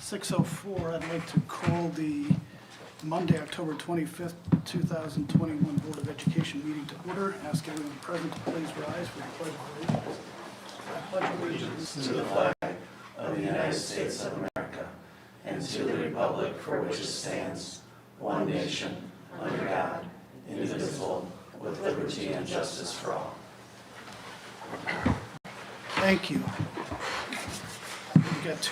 6:04, I'd like to call the Monday, October 25th, 2021 Board of Education meeting to order. Ask everyone present to please rise for the Pledge of Allegiance. I pledge allegiance to the flag of the United States of America and to the republic for which it stands, one nation, under God, indivisible, with liberty and justice for all. Thank you. We've got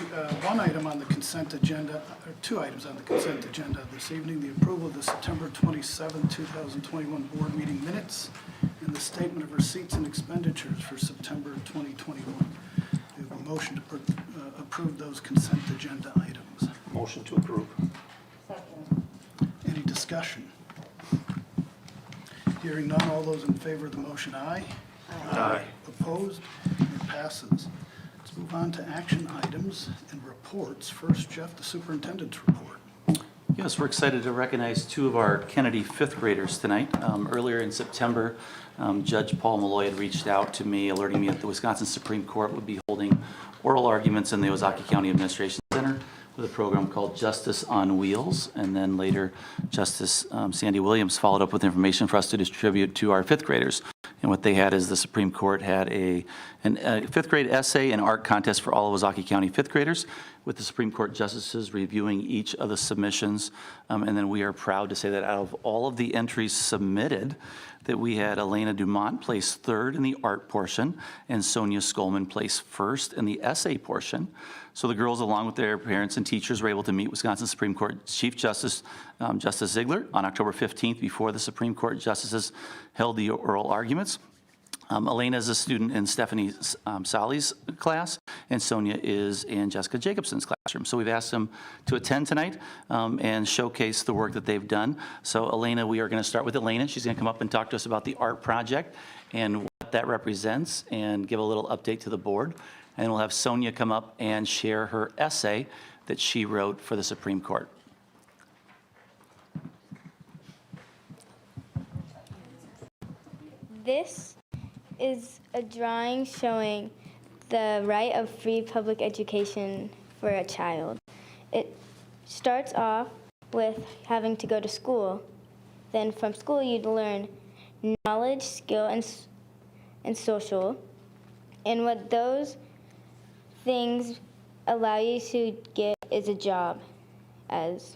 one item on the consent agenda, or two items on the consent agenda this evening: the approval of the September 27, 2021 board meeting minutes and the statement of receipts and expenditures for September 2021. We have a motion to approve those consent agenda items. Motion to approve. Second. Any discussion? Hearing none, all those in favor of the motion, aye. Aye. Opposed? It passes. Let's move on to action items and reports. First, Jeff, the superintendent's report. Yes, we're excited to recognize two of our Kennedy fifth graders tonight. Earlier in September, Judge Paul Malloy had reached out to me, alerting me that the Wisconsin Supreme Court would be holding oral arguments in the Ozaki County Administration Center with a program called Justice on Wheels. And then later, Justice Sandy Williams followed up with information for us to distribute to our fifth graders. And what they had is the Supreme Court had a fifth grade essay and art contest for all of Ozaki County fifth graders, with the Supreme Court justices reviewing each of the submissions. And then we are proud to say that out of all of the entries submitted, that we had Elena Dumont place third in the art portion and Sonia Skolman place first in the essay portion. So the girls, along with their parents and teachers, were able to meet Wisconsin Supreme Court Chief Justice Justice Ziegler on October 15th before the Supreme Court justices held the oral arguments. Elena is a student in Stephanie Solly's class, and Sonia is in Jessica Jacobson's classroom. So we've asked them to attend tonight and showcase the work that they've done. So Elena, we are going to start with Elena. She's going to come up and talk to us about the art project and what that represents and give a little update to the board. And we'll have Sonia come up and share her essay that she wrote for the Supreme Court. This is a drawing showing the right of free public education for a child. It starts off with having to go to school. Then from school you'd learn knowledge, skill, and social. And what those things allow you to get is a job, as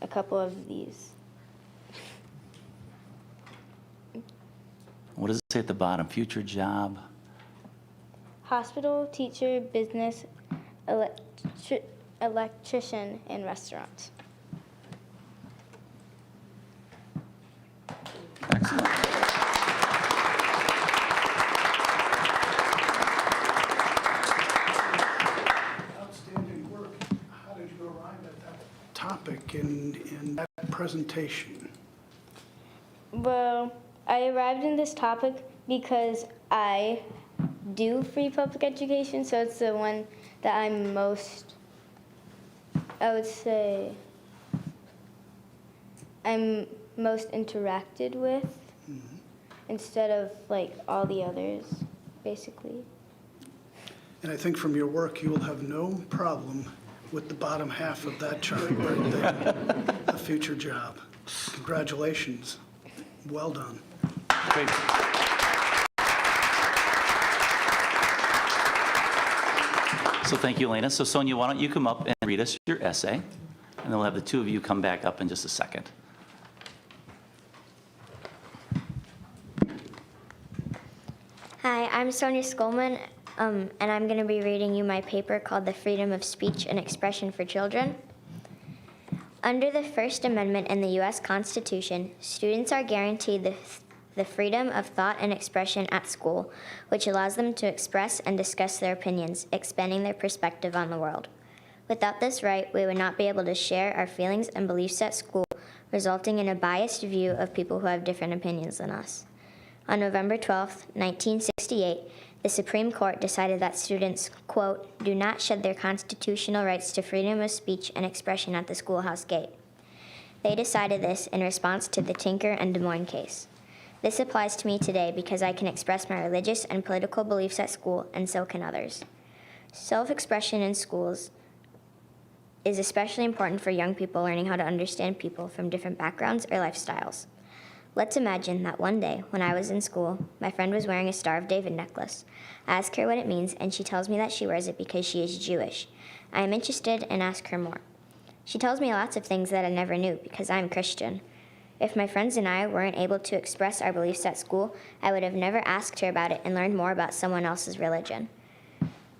a couple of these. What does it say at the bottom? Future job? Hospital, teacher, business, electrician, and restaurant. Excellent. Outstanding work. How did you arrive at that topic in that presentation? Well, I arrived in this topic because I do free public education, so it's the one that I'm most, I would say, I'm most interacted with instead of like all the others, basically. And I think from your work, you will have no problem with the bottom half of that chart right there, the future job. Congratulations. Well done. Great. So thank you, Elena. So Sonia, why don't you come up and read us your essay, and then we'll have the two of you come back up in just a second. Hi, I'm Sonia Skolman, and I'm going to be reading you my paper called The Freedom of Speech and Expression for Children. Under the First Amendment in the U.S. Constitution, students are guaranteed the freedom of thought and expression at school, which allows them to express and discuss their opinions, expanding their perspective on the world. Without this right, we would not be able to share our feelings and beliefs at school, resulting in a biased view of people who have different opinions than us. On November 12, 1968, the Supreme Court decided that students, quote, do not shed their constitutional rights to freedom of speech and expression at the schoolhouse gate. They decided this in response to the Tinker and Des Moines case. This applies to me today because I can express my religious and political beliefs at school, and so can others. Self-expression in schools is especially important for young people learning how to understand people from different backgrounds or lifestyles. Let's imagine that one day, when I was in school, my friend was wearing a Star of David necklace. I ask her what it means, and she tells me that she wears it because she is Jewish. I am interested and ask her more. She tells me lots of things that I never knew because I'm Christian. If my friends and I weren't able to express our beliefs at school, I would have never asked her about it and learned more about someone else's religion.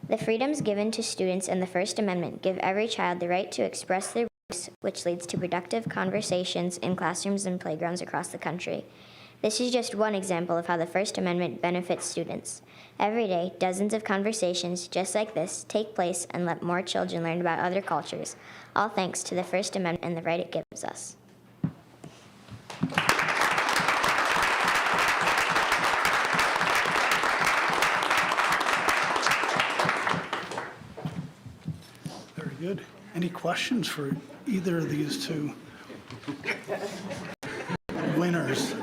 The freedoms given to students in the First Amendment give every child the right to express their beliefs, which leads to productive conversations in classrooms and playgrounds across the country. This is just one example of how the First Amendment benefits students. Every day, dozens of conversations just like this take place and let more children learn about other cultures, all thanks to the First Amendment and the right it gives us. Very good. Any questions for either of these two winners?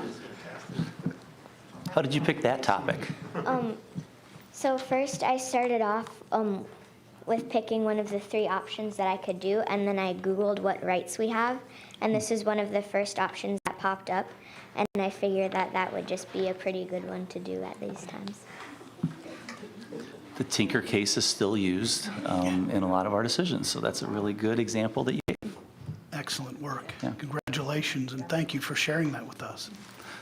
How did you pick that topic? So first I started off with picking one of the three options that I could do, and then I Googled what rights we have, and this is one of the first options that popped up, and I figured that that would just be a pretty good one to do at these times. The Tinker case is still used in a lot of our decisions, so that's a really good example that you gave. Excellent work. Yeah. Congratulations, and thank you for sharing that with us.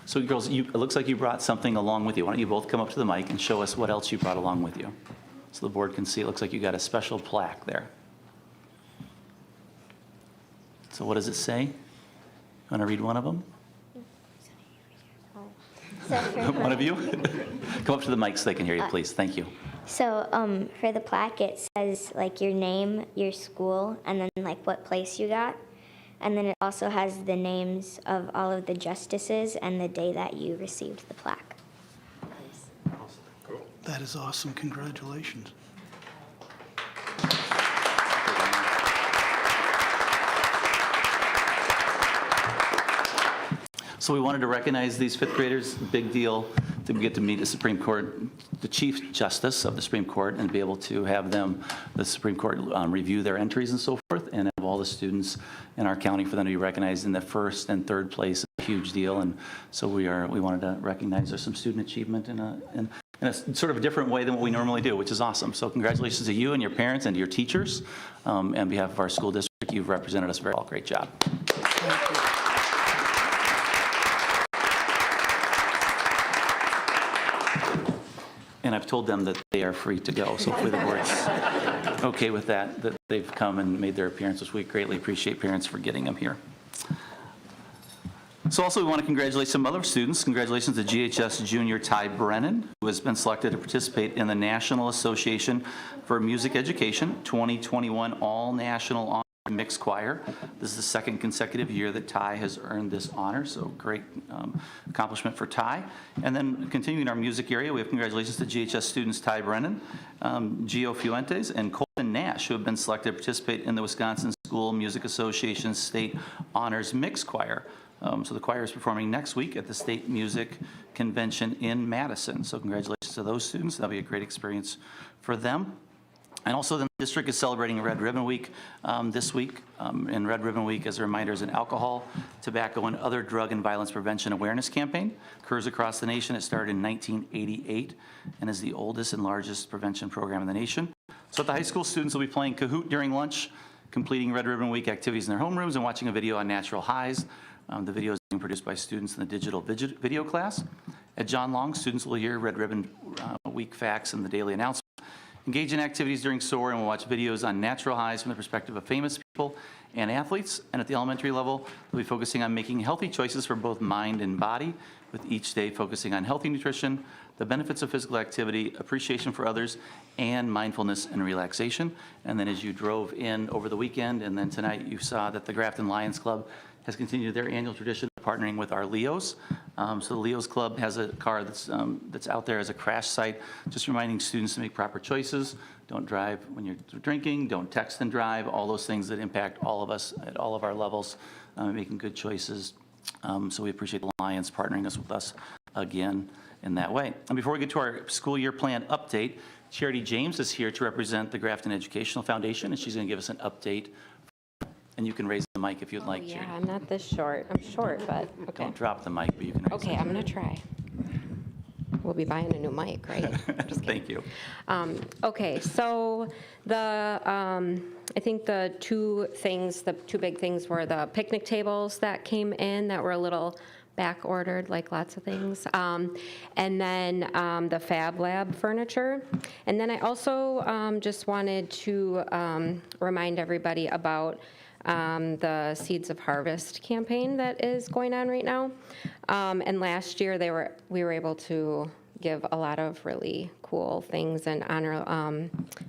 So girls, it looks like you brought something along with you. Why don't you both come up to the mic and show us what else you brought along with you? So the board can see, it looks like you got a special plaque there. So what does it say? You want to read one of them? So for One of you? Come up to the mic so they can hear you, please. Thank you. So for the plaque, it says like your name, your school, and then like what place you got. And then it also has the names of all of the justices and the day that you received the plaque. That is awesome. Congratulations. So we wanted to recognize these fifth graders. Big deal to get to meet the Supreme Court, the Chief Justice of the Supreme Court, and be able to have them, the Supreme Court, review their entries and so forth, and have all the students in our county for them to be recognized in the first and third place is a huge deal. And so we wanted to recognize there's some student achievement in a sort of a different way than what we normally do, which is awesome. So congratulations to you and your parents and to your teachers. On behalf of our school district, you've represented us very well. Great job. Thank you. And I've told them that they are free to go, so hopefully the board's okay with that, that they've come and made their appearance this week. Greatly appreciate parents for getting them here. So also we want to congratulate some other students. Congratulations to GHS junior Ty Brennan, who has been selected to participate in the National Association for Music Education 2021 All-National Honor Mixed Choir. This is the second consecutive year that Ty has earned this honor, so great accomplishment for Ty. And then continuing our music area, we have congratulations to GHS students Ty Brennan, Gio Fuentes, and Colton Nash, who have been selected to participate in the Wisconsin School Music Association State Honors Mixed Choir. So the choir is performing next week at the State Music Convention in Madison. So congratulations to those students. That'll be a great experience for them. And also the district is celebrating Red Ribbon Week this week. And Red Ribbon Week, as a reminder, is an alcohol, tobacco, and other drug and violence prevention awareness campaign. Occurs across the nation. It started in 1988 and is the oldest and largest prevention program in the nation. So at the high school, students will be playing Kahoot during lunch, completing Red Ribbon Week activities in their homerooms, and watching a video on natural highs. The video is being produced by students in the digital video class. At John Long, students will hear Red Ribbon Week facts and the daily announcement. Engage in activities during SOAR, and we'll watch videos on natural highs from the perspective of famous people and athletes. And at the elementary level, we'll be focusing on making healthy choices for both mind and body, with each day focusing on healthy nutrition, the benefits of physical activity, appreciation for others, and mindfulness and relaxation. And then as you drove in over the weekend, and then tonight, you saw that the Grafton Lions Club has continued their annual tradition of partnering with our Leos. So the Leos Club has a car that's out there as a crash site, just reminding students to make proper choices. Don't drive when you're drinking, don't text and drive, all those things that impact all of us at all of our levels, making good choices. So we appreciate the Lions partnering with us again in that way. And before we get to our school year plan update, Charity James is here to represent the Grafton Educational Foundation, and she's going to give us an update And you can raise the mic if you'd like, Yeah, Charity. I'm not this short. I'm short, but okay. Don't drop the mic, but you can raise Okay, I'm gonna try. We'll be buying a new mic, right? I'm just kidding. Thank you. Okay, so I think the two big things were the picnic tables that came in that were a little back ordered, like lots of things. And then the Fab Lab furniture. And then I also just wanted to remind everybody about the Seeds of Harvest campaign that is going on right now. And last year we were able to give a lot of really cool things and honor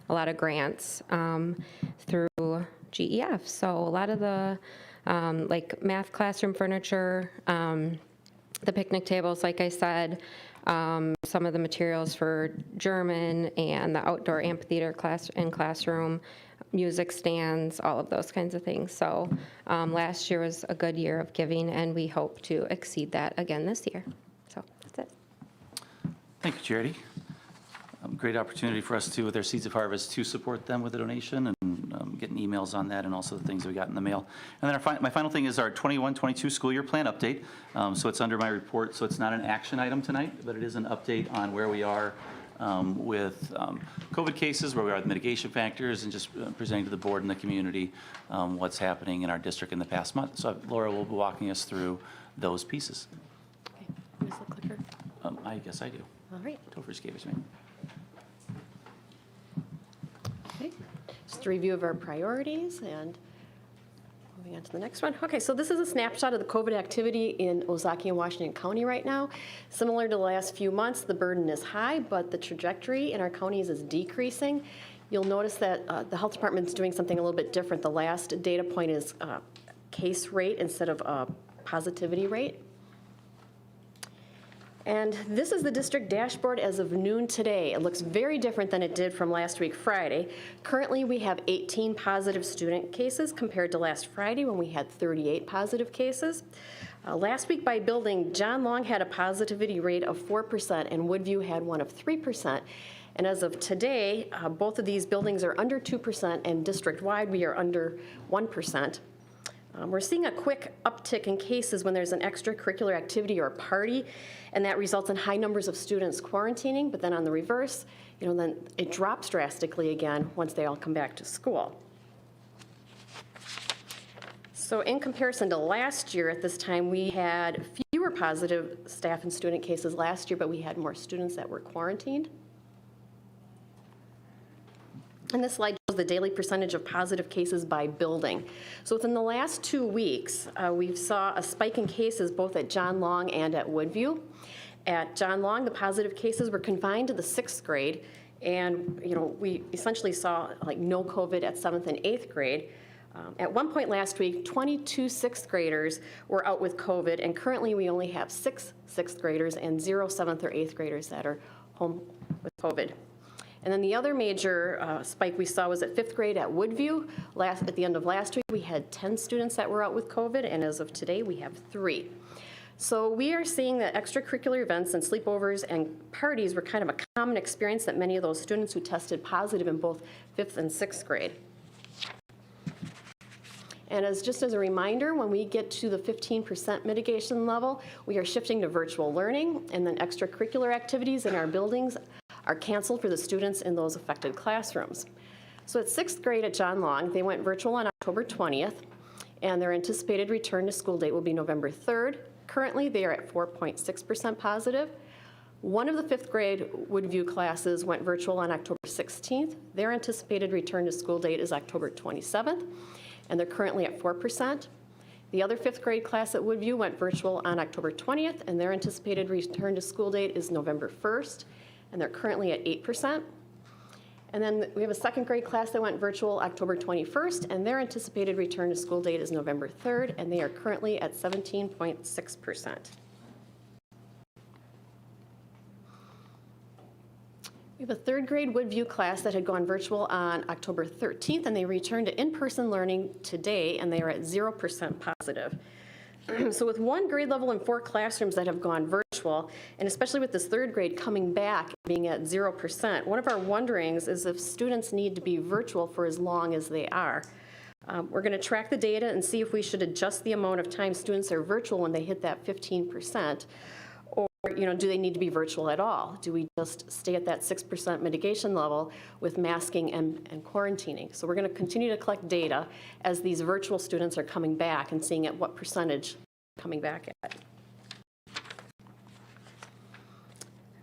a lot of grants through GEF. So a lot of the like math classroom furniture, the picnic tables, like I said, some of the materials for German and the outdoor amphitheater classroom, music stands, all of those kinds of things. So last year was a good year of giving, and we hope to exceed that again this year. So that's it. Thank you, Charity. Great opportunity for us to, with our Seeds of Harvest, to support them with a donation, and getting emails on that, and also the things that we got in the mail. And then my final thing is our 21-22 school year plan update. So it's under my report, so it's not an action item tonight, but it is an update on where we are with COVID cases, where we are with mitigation factors, and just presenting to the board and the community what's happening in our district in the past month. So Laura will be walking us through those pieces. Okay, where's the clicker? I guess I do. All right, Topher just gave it to me. okay. Just a review of our priorities and moving on to the next one. Okay, so this is a snapshot of the COVID activity in Ozaukee and Washington County right now. Similar to the last few months, the burden is high, but the trajectory in our counties is decreasing. You'll notice that the health department's doing something a little bit different. The last data point is case rate instead of positivity rate. And this is the district dashboard as of noon today. It looks very different than it did from last week, Friday. Currently, we have 18 positive student cases compared to last Friday when we had 38 positive cases. Last week by building, John Long had a positivity rate of 4% and Woodview had one of 3%. And as of today, both of these buildings are under 2%, and district-wide we are under 1%. We're seeing a quick uptick in cases when there's an extracurricular activity or a party, and that results in high numbers of students quarantining, but then on the reverse, then it drops drastically again once they all come back to school. So in comparison to last year at this time, we had fewer positive staff and student cases last year, but we had more students that were quarantined. And this slide shows the daily percentage of positive cases by building. So within the last 2 weeks, we saw a spike in cases both at John Long and at Woodview. At John Long, the positive cases were confined to the 6th grade, and we essentially saw like no COVID at 7th and 8th grade. At one point last week, 22 6th graders were out with COVID, and currently we only have 6 6th graders and 0 7th or 8th graders that are home with COVID. And then the other major spike we saw was at 5th grade at Woodview. At the end of last week, we had 10 students that were out with COVID, and as of today, we have 3. So we are seeing that extracurricular events and sleepovers and parties were kind of a common experience that many of those students who tested positive in both 5th and 6th grade. And just as a reminder, when we get to the 15% mitigation level, we are shifting to virtual learning, and then extracurricular activities in our buildings are canceled for the students in those affected classrooms. So at 6th grade at John Long, they went virtual on October 20th, and their anticipated return to school date will be November 3rd. Currently, they are at 4.6% positive. One of the 5th grade Woodview classes went virtual on October 16th. Their anticipated return to school date is October 27th, and they're currently at 4%. The other 5th grade class at Woodview went virtual on October 20th, and their anticipated return to school date is November 1st, and they're currently at 8%. And then we have a 2nd grade class that went virtual October 21st, and their anticipated return to school date is November 3rd, and they are currently at 17.6%. We have a 3rd grade Woodview class that had gone virtual on October 13th, and they returned to in-person learning today, and they are at 0% positive. So with one grade level and 4 classrooms that have gone virtual, and especially with this 3rd grade coming back being at 0%, one of our wonderings is if students need to be virtual for as long as they are. We're going to track the data and see if we should adjust the amount of time students are virtual when they hit that 15%, or do they need to be virtual at all? Do we just stay at that 6% mitigation level with masking and quarantining? So we're going to continue to collect data as these virtual students are coming back and seeing at what percentage coming back at.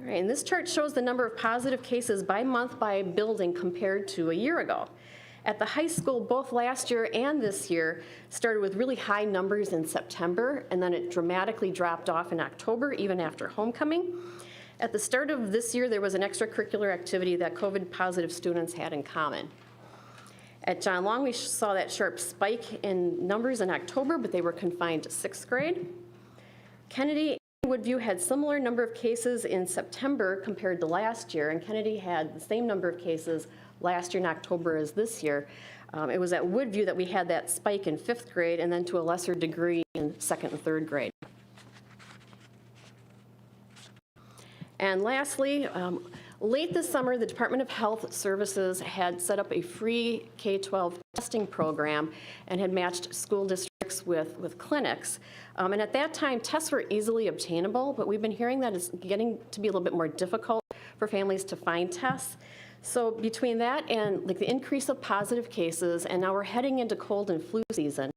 All right, and this chart shows the number of positive cases by month by building compared to a year ago. At the high school, both last year and this year started with really high numbers in September, and then it dramatically dropped off in October, even after homecoming. At the start of this year, there was an extracurricular activity that COVID-positive students had in common. At John Long, we saw that sharp spike in numbers in October, but they were confined to 6th grade. Kennedy and Woodview had similar number of cases in September compared to last year, and Kennedy had the same number of cases last year in October as this year. It was at Woodview that we had that spike in 5th grade, and then to a lesser degree in 2nd and 3rd grade. And lastly, late this summer, the Department of Health Services had set up a free K-12 testing program and had matched school districts with clinics. And at that time, tests were easily obtainable, but we've been hearing that it's getting to be a little bit more difficult for families to find tests. So between that and the increase of positive cases, and now we're heading into cold and flu season,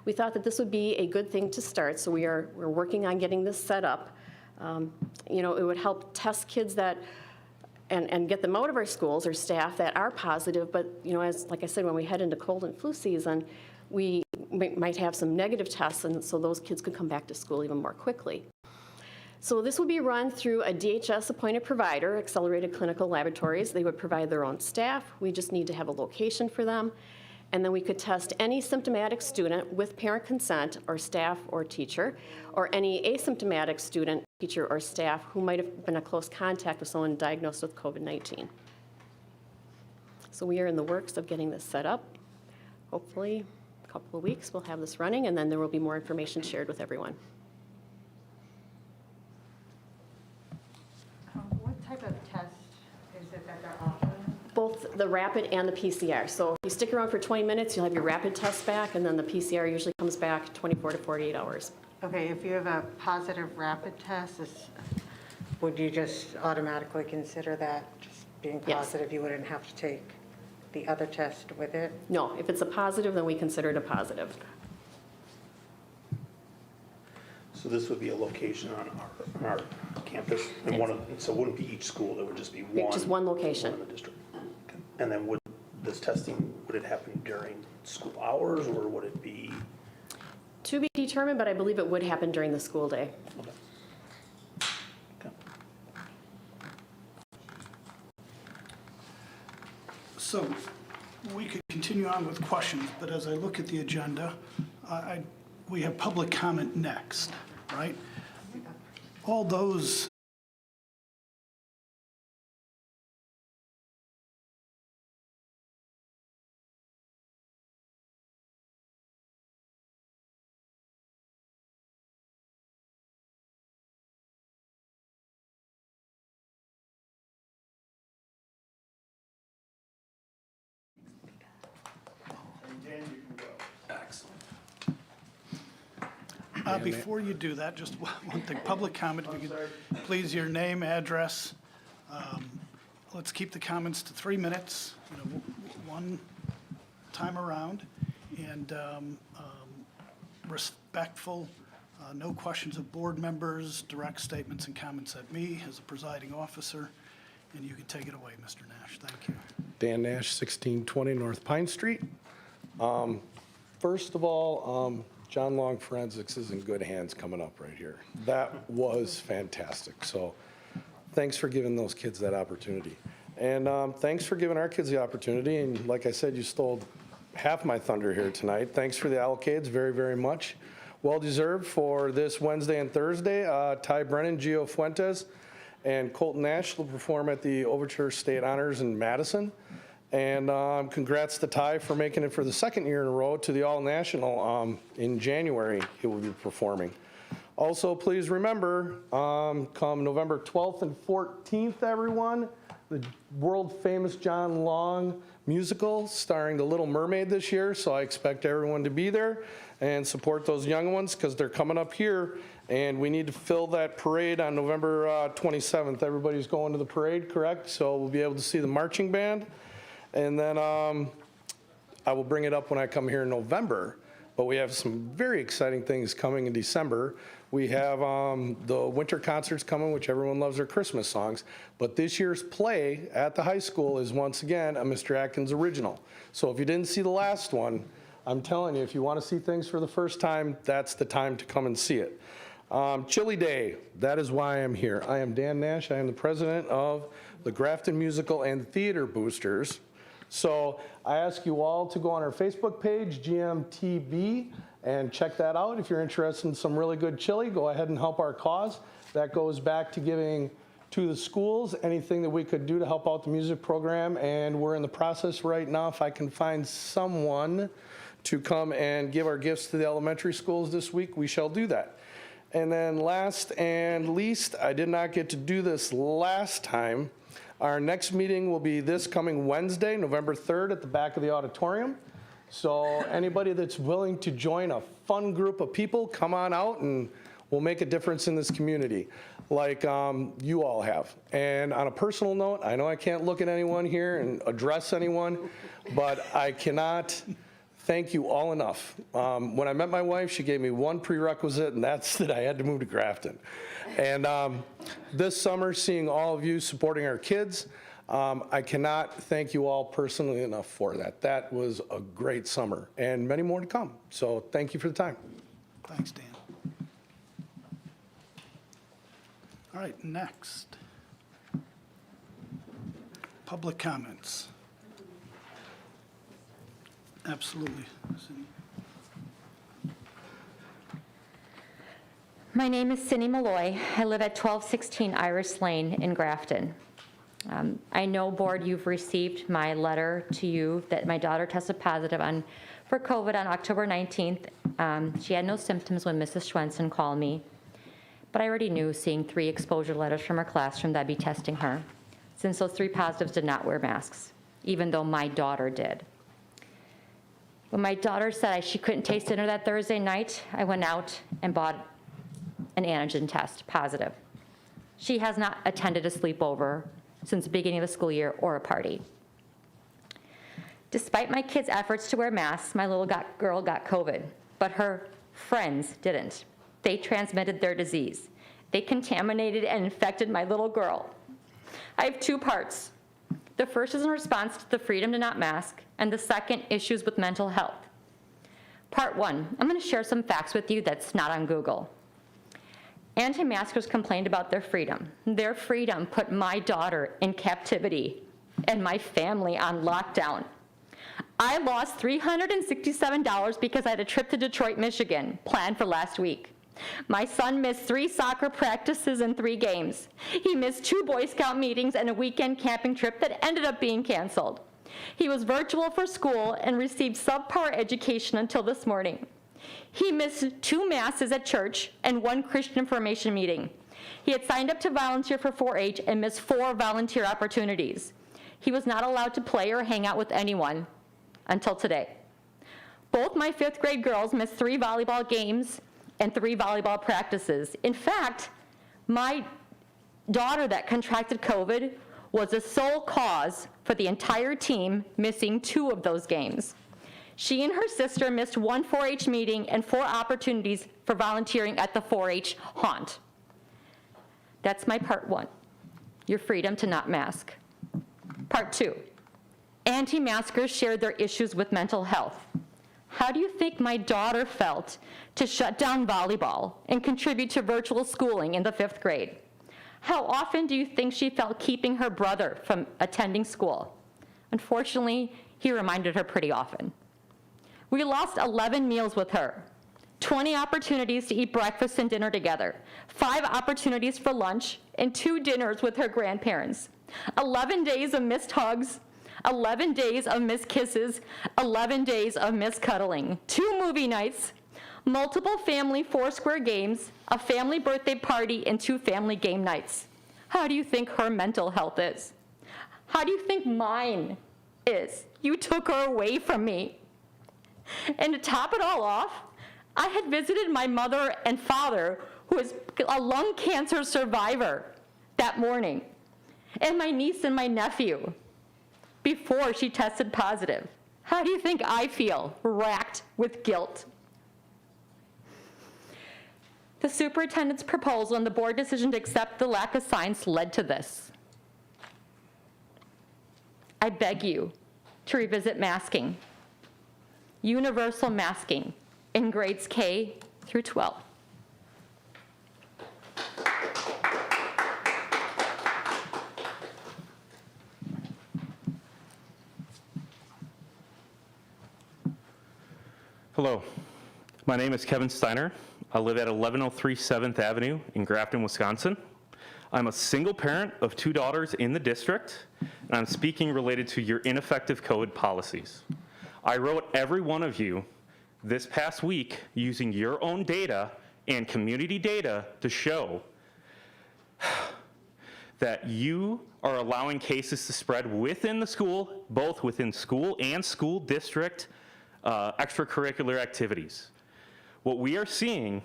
we thought that this would be a good thing to start. So we're working on getting this set up. It would help test kids that and get them out of our schools or staff that are positive. But like I said, when we head into cold and flu season, we might have some negative tests, and so those kids could come back to school even more quickly. So this will be run through a DHS-appointed provider, Accelerated Clinical Laboratories. They would provide their own staff. We just need to have a location for them. And then we could test any symptomatic student with parent consent or staff or teacher, or any asymptomatic student, teacher, or staff who might have been a close contact with someone diagnosed with COVID-19. So we are in the works of getting this set up. Hopefully, a couple of weeks, we'll have this running, and then there will be more information shared with everyone. What type of test is it that they're offering? Both the rapid and the PCR. So if you stick around for 20 minutes, you'll have your rapid test back, and then the PCR usually comes back 24 to 48 hours. Okay, if you have a positive rapid test, would you just automatically consider that just being Yes. positive? You wouldn't have to take the other test with it? No, if it's a positive, then we consider it a positive. So this would be a location on our campus, and so it wouldn't be each school, there would just be one? Just one location. One in the district. Okay. And then would it happen during school hours, or would it be? To be determined, but I believe it would happen during the school day. Okay. Okay. So we could continue on with questions, but as I look at the agenda, we have public comment next, right? All those before you do that, just one thing, public comment, if you could please your name, address. Let's keep the comments to 3 minutes, one time around, and respectful, no questions of board members, direct statements and comments at me as a presiding officer, and you can take it away, Mr. Nash. Thank you. Dan Nash, 1620 North Pine Street. First of all, John Long Forensics is in good hands coming up right here. That was fantastic. So thanks for giving those kids that opportunity. And thanks for giving our kids the opportunity. And like I said, you stole half my thunder here tonight. Thanks for the allocates, very, very much. Well-deserved for this Wednesday and Thursday. Ty Brennan, Gio Fuentes, and Colton Nash will perform at the Overture State Honors in Madison. And congrats to Ty for making it for the second year in a row to the All-National in January. He will be performing. Also, please remember, come November 12th and 14th, everyone, the world-famous John Long musical starring The Little Mermaid this year, so I expect everyone to be there and support those young ones because they're coming up here, and we need to fill that parade on November 27th. Everybody's going to the parade, correct? So we'll be able to see the marching band, and then I will bring it up when I come here in November, but we have some very exciting things coming in December. We have the winter concerts coming, which everyone loves their Christmas songs. But this year's play at the high school is once again a Mr. Atkins original. So if you didn't see the last one, I'm telling you, if you want to see things for the first time, that's the time to come and see it. Chili Day, that is why I'm here. I am Dan Nash. I am the president of the Grafton Musical and Theater Boosters. So I ask you all to go on our Facebook page, GMTB, and check that out. If you're interested in some really good chili, go ahead and help our cause. That goes back to giving to the schools anything that we could do to help out the music program. And we're in the process right now. If I can find someone to come and give our gifts to the elementary schools this week, we shall do that. And then last and least, I did not get to do this last time. Our next meeting will be this coming Wednesday, November 3rd, at the back of the auditorium. So anybody that's willing to join a fun group of people, come on out and we'll make a difference in this community like you all have. And on a personal note, I know I can't look at anyone here and address anyone, but I cannot thank you all enough. When I met my wife, she gave me one prerequisite, and that's that I had to move to Grafton. And this summer, seeing all of you supporting our kids, I cannot thank you all personally enough for that. That was a great summer, and many more to come. So thank you for the time. Thanks, Dan. All right, next. Public comments. Absolutely. My name is Cindy Malloy. I live at 1216 Iris Lane in Grafton. I know, board, you've received my letter to you that my daughter tested positive for COVID on October 19th. She had no symptoms when Mrs. Schwensen called me, but I already knew, seeing 3 exposure letters from her classroom, that I'd be testing her, since those 3 positives did not wear masks, even though my daughter did. When my daughter said she couldn't taste dinner that Thursday night, I went out and bought an antigen test, positive. She has not attended a sleepover since the beginning of the school year or a party. Despite my kids' efforts to wear masks, my little girl got COVID, but her friends didn't. They transmitted their disease. They contaminated and infected my little girl. I have 2 parts. The first is in response to the freedom to not mask, and the second, issues with mental health. Part 1, I'm going to share some facts with you that's not on Google. Anti-maskers complained about their freedom. Their freedom put my daughter in captivity and my family on lockdown. I lost $367 because I had a trip to Detroit, Michigan, planned for last week. My son missed 3 soccer practices and 3 games. He missed 2 Boy Scout meetings and a weekend camping trip that ended up being canceled. He was virtual for school and received subpar education until this morning. He missed 2 masses at church and 1 Christian information meeting. He had signed up to volunteer for 4-H and missed 4 volunteer opportunities. He was not allowed to play or hang out with anyone until today. Both my 5th grade girls missed 3 volleyball games and 3 volleyball practices. In fact, my daughter that contracted COVID was the sole cause for the entire team missing 2 of those games. She and her sister missed 1 4-H meeting and 4 opportunities for volunteering at the 4-H haunt. That's my part 1, your freedom to not mask. Part 2, anti-maskers shared their issues with mental health. How do you think my daughter felt to shut down volleyball and contribute to virtual schooling in the 5th grade? How often do you think she felt keeping her brother from attending school? Unfortunately, he reminded her pretty often. We lost 11 meals with her, 20 opportunities to eat breakfast and dinner together, 5 opportunities for lunch, and 2 dinners with her grandparents, 11 days of missed hugs, 11 days of missed kisses, 11 days of missed cuddling, 2 movie nights, multiple family Foursquare games, a family birthday party, and 2 family game nights. How do you think her mental health is? How do you think mine is? You took her away from me. And to top it all off, I had visited my mother and father, who is a lung cancer survivor, that morning, and my niece and my nephew, before she tested positive. How do you think I feel? Racked with guilt. The superintendent's proposal and the board decision to accept the lack of science led to this. I beg you to revisit masking, universal masking in grades K through 12. Hello, my name is Kevin Steiner. I live at 1103 7th Avenue in Grafton, Wisconsin. I'm a single parent of 2 daughters in the district, and I'm speaking related to your ineffective COVID policies. I wrote every one of you this past week using your own data and community data to show that you are allowing cases to spread within the school, both within school and school district extracurricular activities. What we are seeing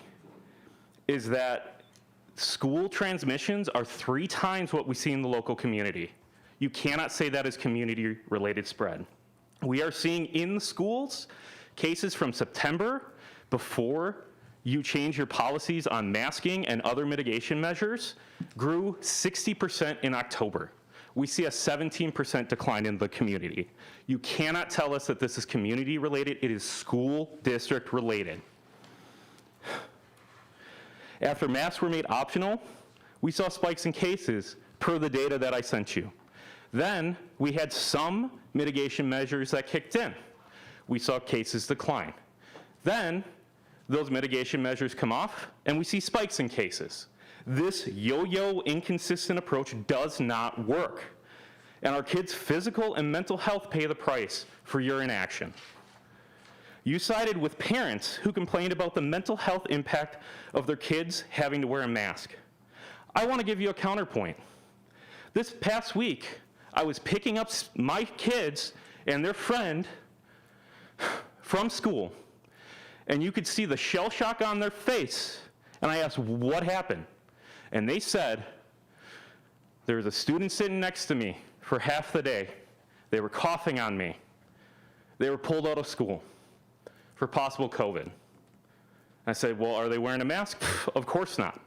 is that school transmissions are 3 times what we see in the local community. You cannot say that is community-related spread. We are seeing in the schools cases from September, before you change your policies on masking and other mitigation measures, grew 60% in October. We see a 17% decline in the community. You cannot tell us that this is community-related. It is school district-related. After masks were made optional, we saw spikes in cases per the data that I sent you. Then we had some mitigation measures that kicked in. We saw cases decline. Then those mitigation measures come off and we see spikes in cases. This yo-yo inconsistent approach does not work. And our kids' physical and mental health pay the price for your inaction. You sided with parents who complained about the mental health impact of their kids having to wear a mask. I want to give you a counterpoint. This past week, I was picking up my kids and their friend from school, and you could see the shell shock on their face, and I asked, what happened? And they said, there was a student sitting next to me for half the day. They were coughing on me. They were pulled out of school for possible COVID. I said, well, are they wearing a mask? Of course not.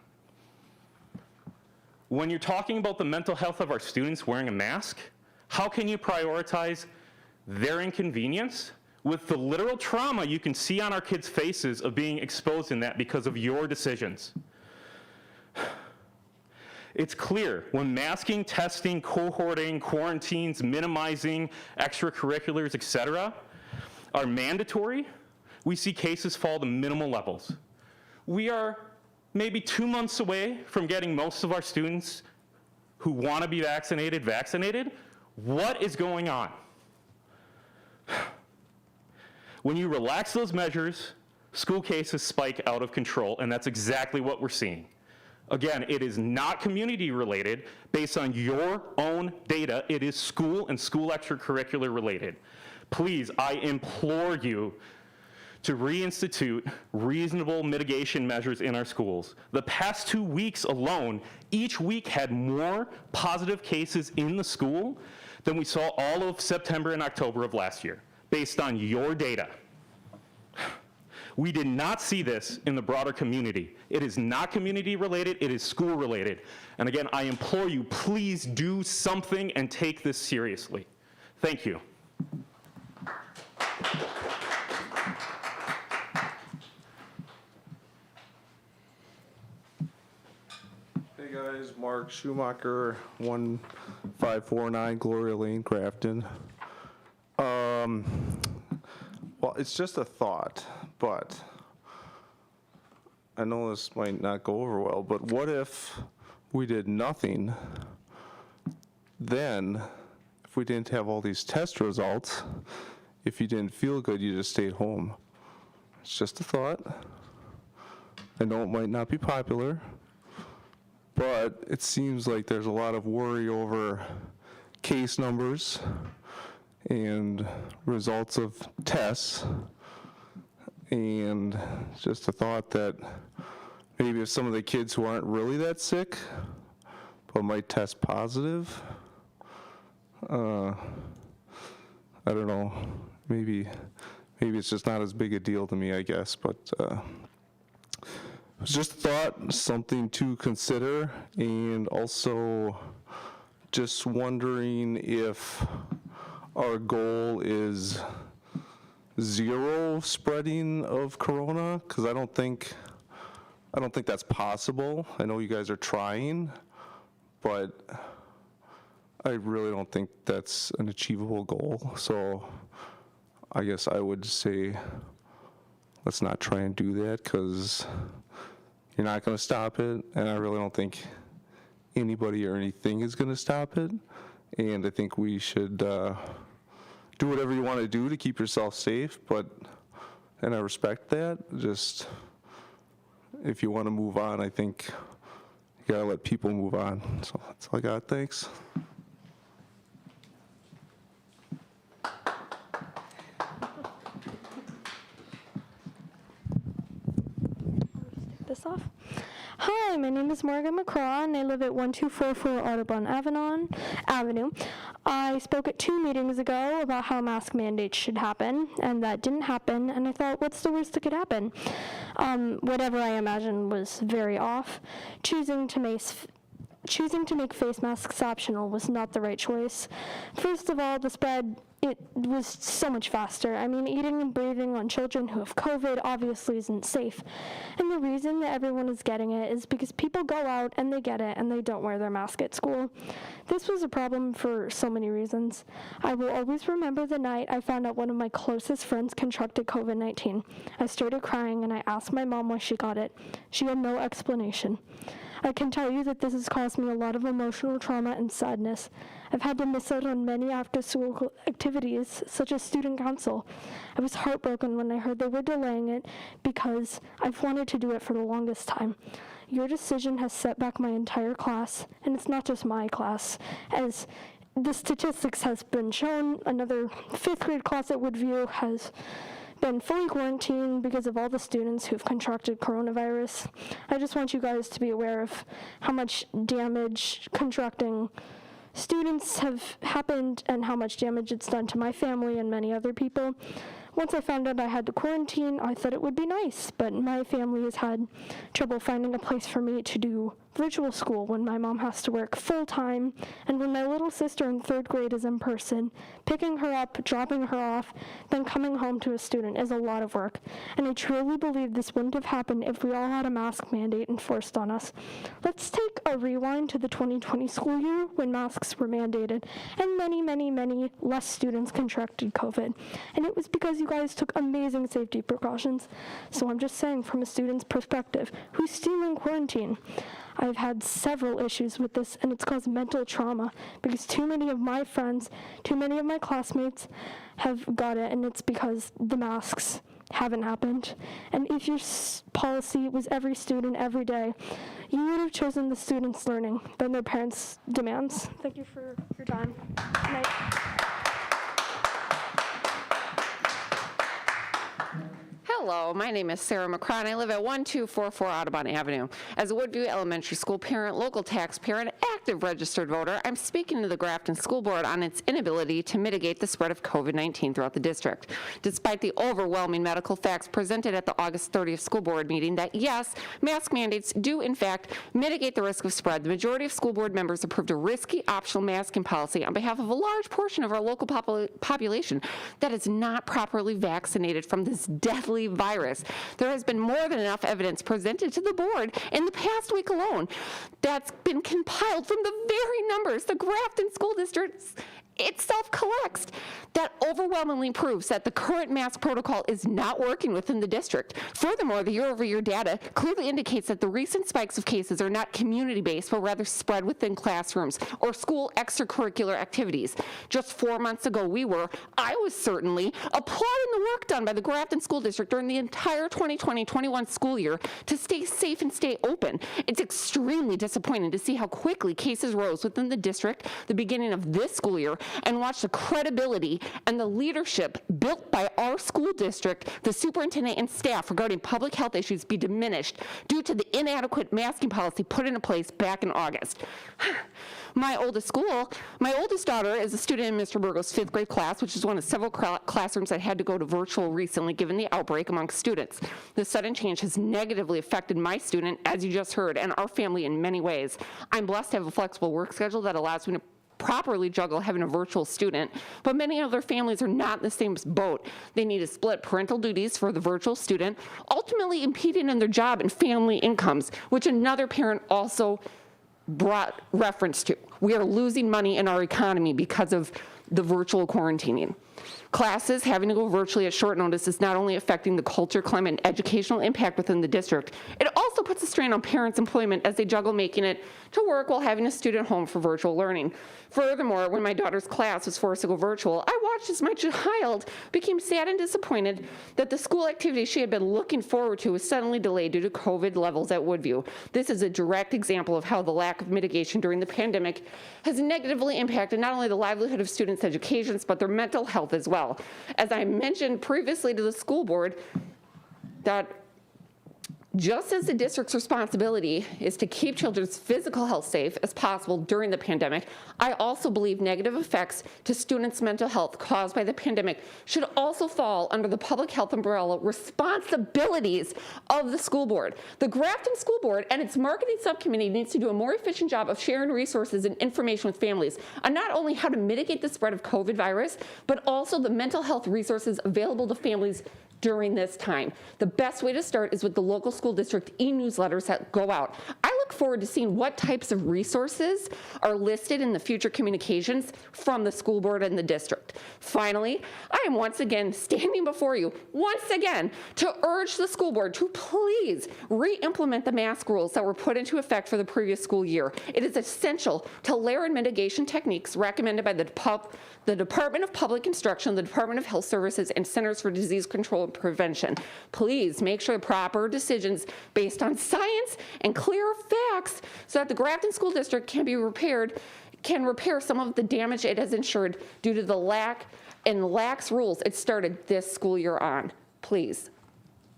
When you're talking about the mental health of our students wearing a mask, how can you prioritize their inconvenience with the literal trauma you can see on our kids' faces of being exposed in that because of your decisions? It's clear when masking, testing, cohorting, quarantines, minimizing extracurriculars, et cetera, are mandatory, we see cases fall to minimal levels. We are maybe 2 months away from getting most of our students who want to be vaccinated. What is going on? When you relax those measures, school cases spike out of control, and that's exactly what we're seeing. Again, it is not community related based on your own data. It is school and school extracurricular related. Please, I implore you to reinstitute reasonable mitigation measures in our schools. The past 2 weeks alone, each week had more positive cases in the school than we saw all of September and October of last year, based on your data. We did not see this in the broader community. It is not community related, it is school related. And again, I implore you, please do something and take this seriously. Thank you. Hey guys, Mark Schumacher, 1549 Gloria Lane, Grafton. Well, it's just a thought, but I know this might not go over well, but what if we did nothing? Then, if we didn't have all these test results, if you didn't feel good, you just stayed home. It's just a thought. I know it might not be popular, but it seems like there's a lot of worry over case numbers and results of tests, and just a thought that maybe if some of the kids who aren't really that sick but might test positive, I don't know, maybe it's just not as big a deal to me, I guess, but just thought something to consider. And also just wondering if our goal is zero spreading of corona, because I don't think that's possible. I know you guys are trying, but I really don't think that's an achievable goal. So I guess I would say let's not try and do that, because you're not going to stop it, and I really don't think anybody or anything is going to stop it. And I think we should do whatever you want to do to keep yourself safe, and I respect that. Just if you want to move on, I think you got to let people move on. So that's all I got. Thanks. This off. Hi, my name is Morgan McCrraw, and I live at 1244 Audubon Avenue. I spoke at 2 meetings ago about how mask mandates should happen, and that didn't happen, and I thought, what's the worst that could happen? Whatever I imagined was very off. Choosing to make face masks optional was not the right choice. First of all, the spread, it was so much faster. I mean, eating and breathing on children who have COVID obviously isn't safe. And the reason that everyone is getting it is because people go out and they get it and they don't wear their mask at school. This was a problem for so many reasons. I will always remember the night I found out one of my closest friends contracted COVID-19. I started crying and I asked my mom why she got it. She had no explanation. I can tell you that this has caused me a lot of emotional trauma and sadness. I've had to miss out on many after-school activities, such as student council. I was heartbroken when I heard they were delaying it because I've wanted to do it for the longest time. Your decision has set back my entire class, and it's not just my class. As the statistics has been shown, another 5th grade class at Woodview has been fully quarantined because of all the students who've contracted coronavirus. I just want you guys to be aware of how much damage contracting students have happened and how much damage it's done to my family and many other people. Once I found out I had to quarantine, I thought it would be nice, but my family has had trouble finding a place for me to do virtual school when my mom has to work full-time, and when my little sister in 3rd grade is in person. Picking her up, dropping her off, then coming home to a student is a lot of work, and I truly believe this wouldn't have happened if we all had a mask mandate enforced on us. Let's take a rewind to the 2020 school year when masks were mandated, and many, many, many less students contracted COVID, and it was because you guys took amazing safety precautions. So I'm just saying, from a student's perspective, who's still in quarantine? I've had several issues with this, and it's caused mental trauma because too many of my friends, too many of my classmates have got it, and it's because the masks haven't happened. And if your policy was every student every day, you would have chosen the students learning than their parents' demands. Thank you for your time. Good night. Hello, my name is Sarah McCrraw, and I live at 1244 Audubon Avenue. As a Woodview Elementary School parent, local taxpayer, and active registered voter, I'm speaking to the Grafton School Board on its inability to mitigate the spread of COVID-19 throughout the district. Despite the overwhelming medical facts presented at the August 30th school board meeting that, yes, mask mandates do, in fact, mitigate the risk of spread, the majority of school board members approved a risky optional masking policy on behalf of a large portion of our local population that is not properly vaccinated from this deadly virus. There has been more than enough evidence presented to the board in the past week alone that's been compiled from the very numbers the Grafton School District's itself collects that overwhelmingly proves that the current mask protocol is not working within the district. Furthermore, the year-over-year data clearly indicates that the recent spikes of cases are not community-based, but rather spread within classrooms or school extracurricular activities. Just 4 months ago, I was certainly applauding the work done by the Grafton School District during the entire 2020-21 school year to stay safe and stay open. It's extremely disappointing to see how quickly cases rose within the district the beginning of this school year, and watch the credibility and the leadership built by our school district, the superintendent and staff regarding public health issues be diminished due to the inadequate masking policy put into place back in August. My oldest daughter is a student in Mr. Burgo's 5th grade class, which is one of several classrooms that had to go to virtual recently given the outbreak among students. The sudden change has negatively affected my student, as you just heard, and our family in many ways. I'm blessed to have a flexible work schedule that allows me to properly juggle having a virtual student, but many other families are not in the same boat. They need to split parental duties for the virtual student, ultimately impeding in their job and family incomes, which another parent also brought reference to. We are losing money in our economy because of the virtual quarantining. Classes having to go virtually at short notice is not only affecting the culture, climate, and educational impact within the district, it also puts a strain on parents' employment as they juggle making it to work while having a student home for virtual learning. Furthermore, when my daughter's class was forced to go virtual, I watched as my child became sad and disappointed that the school activity she had been looking forward to was suddenly delayed due to COVID levels at Woodview. This is a direct example of how the lack of mitigation during the pandemic has negatively impacted not only the livelihood of students' educations, but their mental health as well. As I mentioned previously to the school board, that just as the district's responsibility is to keep children's physical health safe as possible during the pandemic, I also believe negative effects to students' mental health caused by the pandemic should also fall under the public health umbrella responsibilities of the school board. The Grafton School Board and its marketing subcommittee needs to do a more efficient job of sharing resources and information with families on not only how to mitigate the spread of COVID virus, but also the mental health resources available to families during this time. The best way to start is with the local school district e-newsletters that go out. I look forward to seeing what types of resources are listed in the future communications from the school board and the district. Finally, I am once again standing before you, once again, to urge the school board to please re-implement the mask rules that were put into effect for the previous school year. It is essential to layer in mitigation techniques recommended by the Department of Public Instruction, the Department of Health Services, and Centers for Disease Control and Prevention. Please make sure proper decisions based on science and clear facts so that the Grafton School District can repair some of the damage it has ensured due to the lax rules it started this school year on. Please.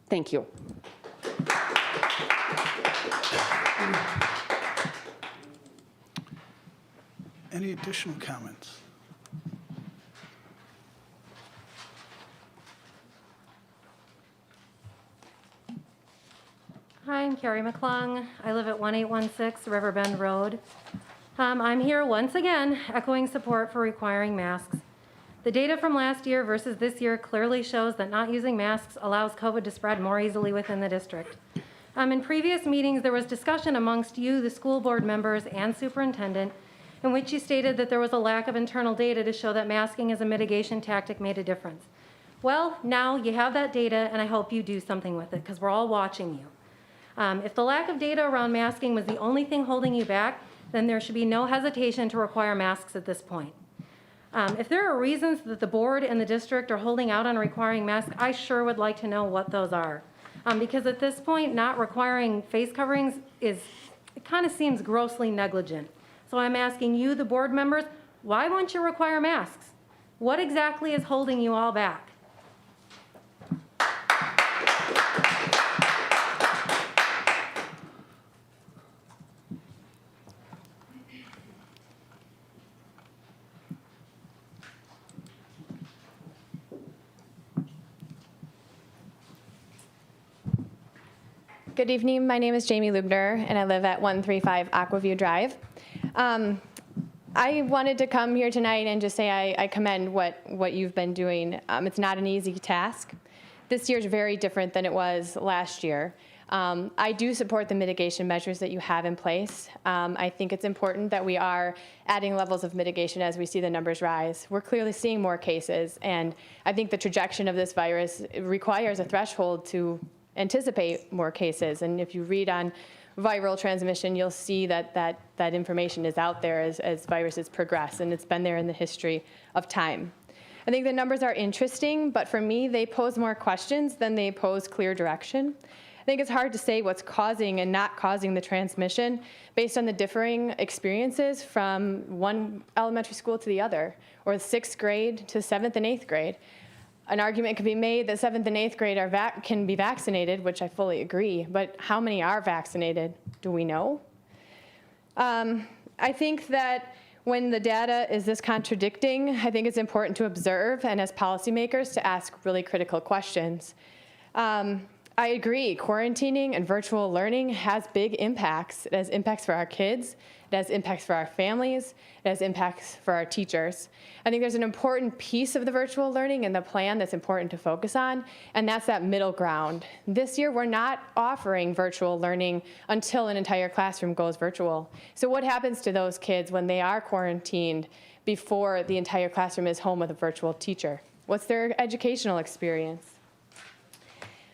Thank you. Any additional comments? Hi, I'm Carrie Mcclung. I live at 1816 Riverbend Road. I'm here once again echoing support for requiring masks. The data from last year versus this year clearly shows that not using masks allows COVID to spread more easily within the district. In previous meetings, there was discussion amongst you, the school board members and superintendent, in which you stated that there was a lack of internal data to show that masking as a mitigation tactic made a difference. Well, now you have that data, and I hope you do something with it, because we're all watching you. If the lack of data around masking was the only thing holding you back, then there should be no hesitation to require masks at this point. If there are reasons that the board and the district are holding out on requiring masks, I sure would like to know what those are. Because at this point, not requiring face coverings it kind of seems grossly negligent. So I'm asking you, the board members, why won't you require masks? What exactly is holding you all back? Good evening. My name is Jami Luttrell, and I live at 135 Aquaview Drive. I wanted to come here tonight and just say I commend what you've been doing. It's not an easy task. This year is very different than it was last year. I do support the mitigation measures that you have in place. I think it's important that we are adding levels of mitigation as we see the numbers rise. We're clearly seeing more cases, and I think the trajectory of this virus requires a threshold to anticipate more cases. And if you read on viral transmission, you'll see that information is out there as viruses progress, and it's been there in the history of time. I think the numbers are interesting, but for me, they pose more questions than they pose clear direction. I think it's hard to say what's causing and not causing the transmission based on the differing experiences from one elementary school to the other, or 6th grade to 7th and 8th grade. An argument could be made that 7th and 8th grade can be vaccinated, which I fully agree, but how many are vaccinated? Do we know? I think that when the data is this contradicting, I think it's important to observe and as policymakers to ask really critical questions. I agree, quarantining and virtual learning has big impacts. It has impacts for our kids, it has impacts for our families, it has impacts for our teachers. I think there's an important piece of the virtual learning in the plan that's important to focus on, and that's that middle ground. This year, we're not offering virtual learning until an entire classroom goes virtual. So what happens to those kids when they are quarantined before the entire classroom is home with a virtual teacher? What's their educational experience?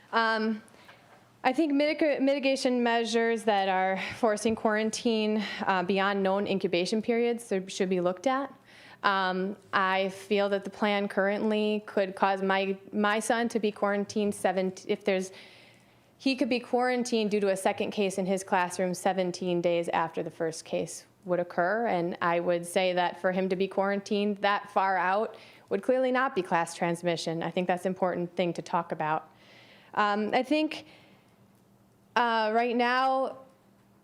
I think mitigation measures that are forcing quarantine beyond known incubation periods should be looked at. I feel that the plan currently could cause my son to be quarantined he could be quarantined due to a second case in his classroom 17 days after the first case would occur. And I would say that for him to be quarantined that far out would clearly not be class transmission. I think that's an important thing to talk about. I think right now,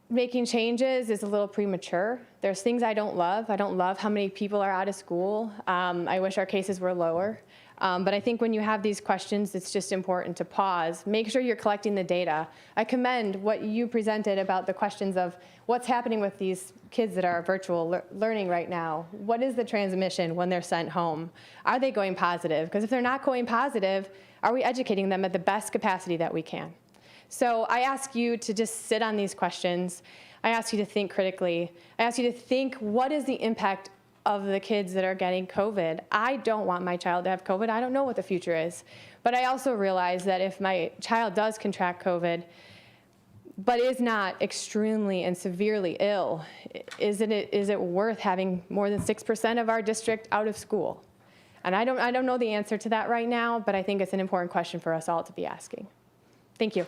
making changes is a little premature. There's things I don't love. I don't love how many people are out of school. I wish our cases were lower. But I think when you have these questions, it's just important to pause. Make sure you're collecting the data. I commend what you presented about the questions of what's happening with these kids that are virtual learning right now. What is the transmission when they're sent home? Are they going positive? Because if they're not going positive, are we educating them at the best capacity that we can? So I ask you to just sit on these questions. I ask you to think critically. I ask you to think, what is the impact of the kids that are getting COVID? I don't want my child to have COVID. I don't know what the future is. But I also realize that if my child does contract COVID, but is not extremely and severely ill, is it worth having more than 6% of our district out of school? And I don't know the answer to that right now, but I think it's an important question for us all to be asking. Thank you.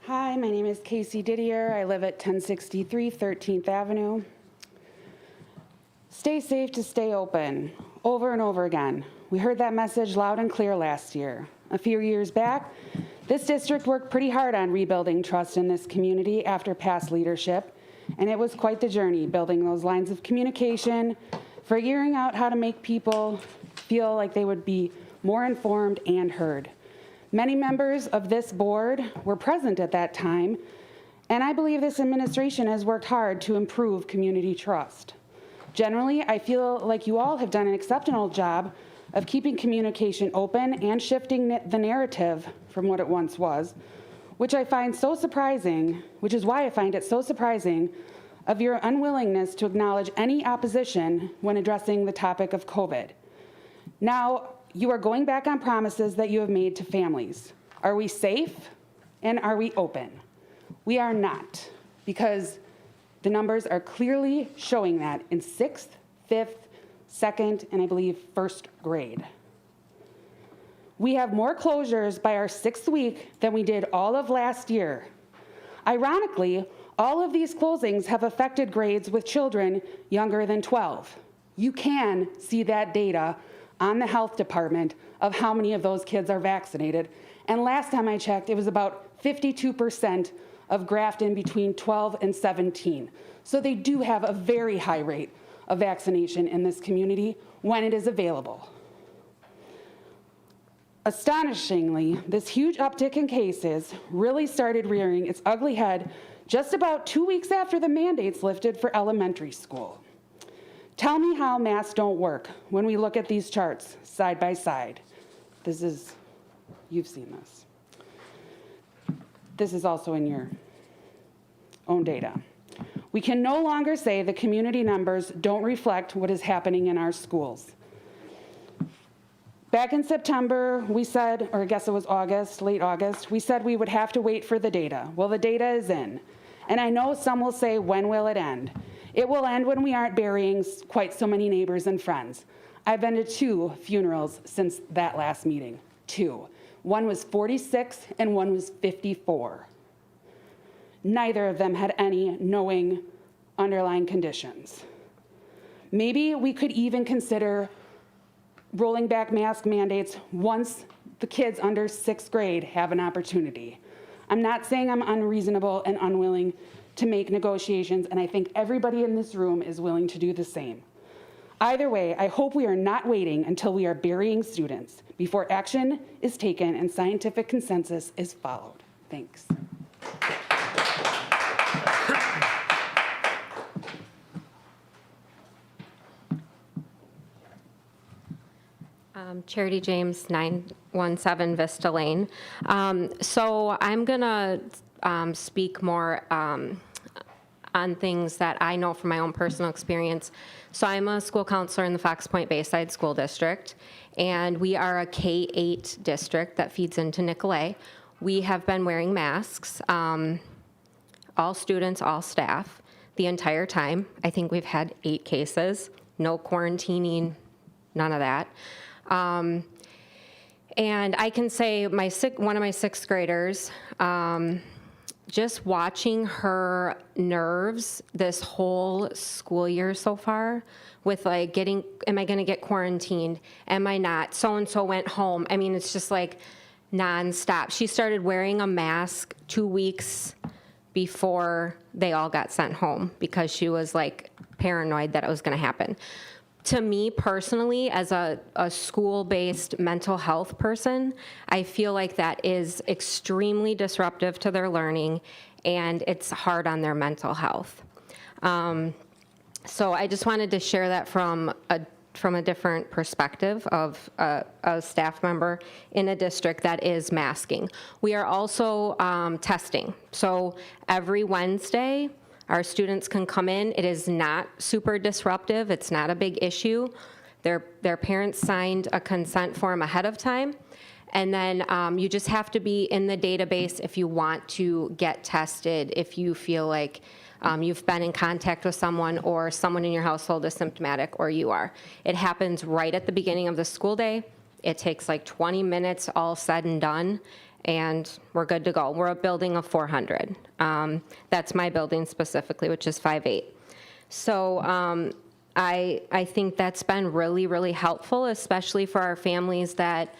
Hi, my name is Casey Didier. I live at 1063 13th Avenue. Stay safe to stay open, over and over again. We heard that message loud and clear last year. A few years back, this district worked pretty hard on rebuilding trust in this community after past leadership, and it was quite the journey, building those lines of communication, figuring out how to make people feel like they would be more informed and heard. Many members of this board were present at that time, and I believe this administration has worked hard to improve community trust. Generally, I feel like you all have done an exceptional job of keeping communication open and shifting the narrative from what it once was, which I find so surprising, which is why I find it so surprising of your unwillingness to acknowledge any opposition when addressing the topic of COVID. Now, you are going back on promises that you have made to families. Are we safe and are we open? We are not, because the numbers are clearly showing that in 6th, 5th, 2nd, and I believe 1st grade. We have more closures by our 6th week than we did all of last year. Ironically, all of these closings have affected grades with children younger than 12. You can see that data on the health department of how many of those kids are vaccinated. And last time I checked, it was about 52% of Grafton between 12 and 17. So they do have a very high rate of vaccination in this community when it is available. Astonishingly, this huge uptick in cases really started rearing its ugly head just about 2 weeks after the mandates lifted for elementary school. Tell me how masks don't work when we look at these charts side by side. You've seen this. This is also in your own data. We can no longer say the community numbers don't reflect what is happening in our schools. Back in September, we said, or I guess it was August, late August, we said we would have to wait for the data. Well, the data is in. And I know some will say, when will it end? It will end when we aren't burying quite so many neighbors and friends. I've been to 2 funerals since that last meeting, 2. One was 46 and one was 54. Neither of them had any knowing underlying conditions. Maybe we could even consider rolling back mask mandates once the kids under 6th grade have an opportunity. I'm not saying I'm unreasonable and unwilling to make negotiations, and I think everybody in this room is willing to do the same. Either way, I hope we are not waiting until we are burying students before action is taken and scientific consensus is followed. Thanks. Charity James, 917 Vista Lane. So I'm going to speak more on things that I know from my own personal experience. So I'm a school counselor in the Fox Point Bayside School District, and we are a K-8 district that feeds into Nicolay. We have been wearing masks, all students, all staff, the entire time. I think we've had 8 cases, no quarantining, none of that. And I can say one of my 6th graders, just watching her nerves this whole school year so far with like am I going to get quarantined? Am I not? So-and-so went home. I mean, it's just like nonstop. She started wearing a mask 2 weeks before they all got sent home because she was like paranoid that it was going to happen. To me personally, as a school-based mental health person, I feel like that is extremely disruptive to their learning, and it's hard on their mental health. So I just wanted to share that from a different perspective of a staff member in a district that is masking. We are also testing. So every Wednesday, our students can come in. It is not super disruptive. It's not a big issue. Their parents signed a consent form ahead of time. And then you just have to be in the database if you want to get tested, if you feel like you've been in contact with someone or someone in your household is symptomatic or you are. It happens right at the beginning of the school day. It takes like 20 minutes all said and done, and we're good to go. We're a building of 400. That's my building specifically, which is 5'8". So I think that's been really, really helpful, especially for our families that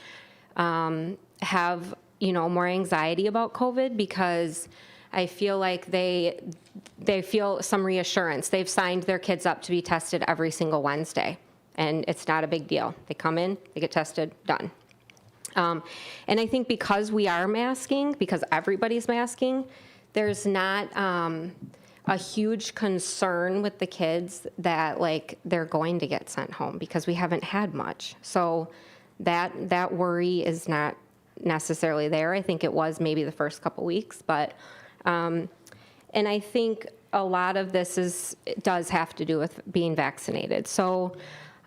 have, more anxiety about COVID, because I feel like they feel some reassurance. They've signed their kids up to be tested every single Wednesday, and it's not a big deal. They come in, they get tested, done. And I think because we are masking, because everybody's masking, there's not a huge concern with the kids that they're going to get sent home, because we haven't had much. So that worry is not necessarily there. I think it was maybe the first couple weeks, but and I think a lot of this does have to do with being vaccinated. So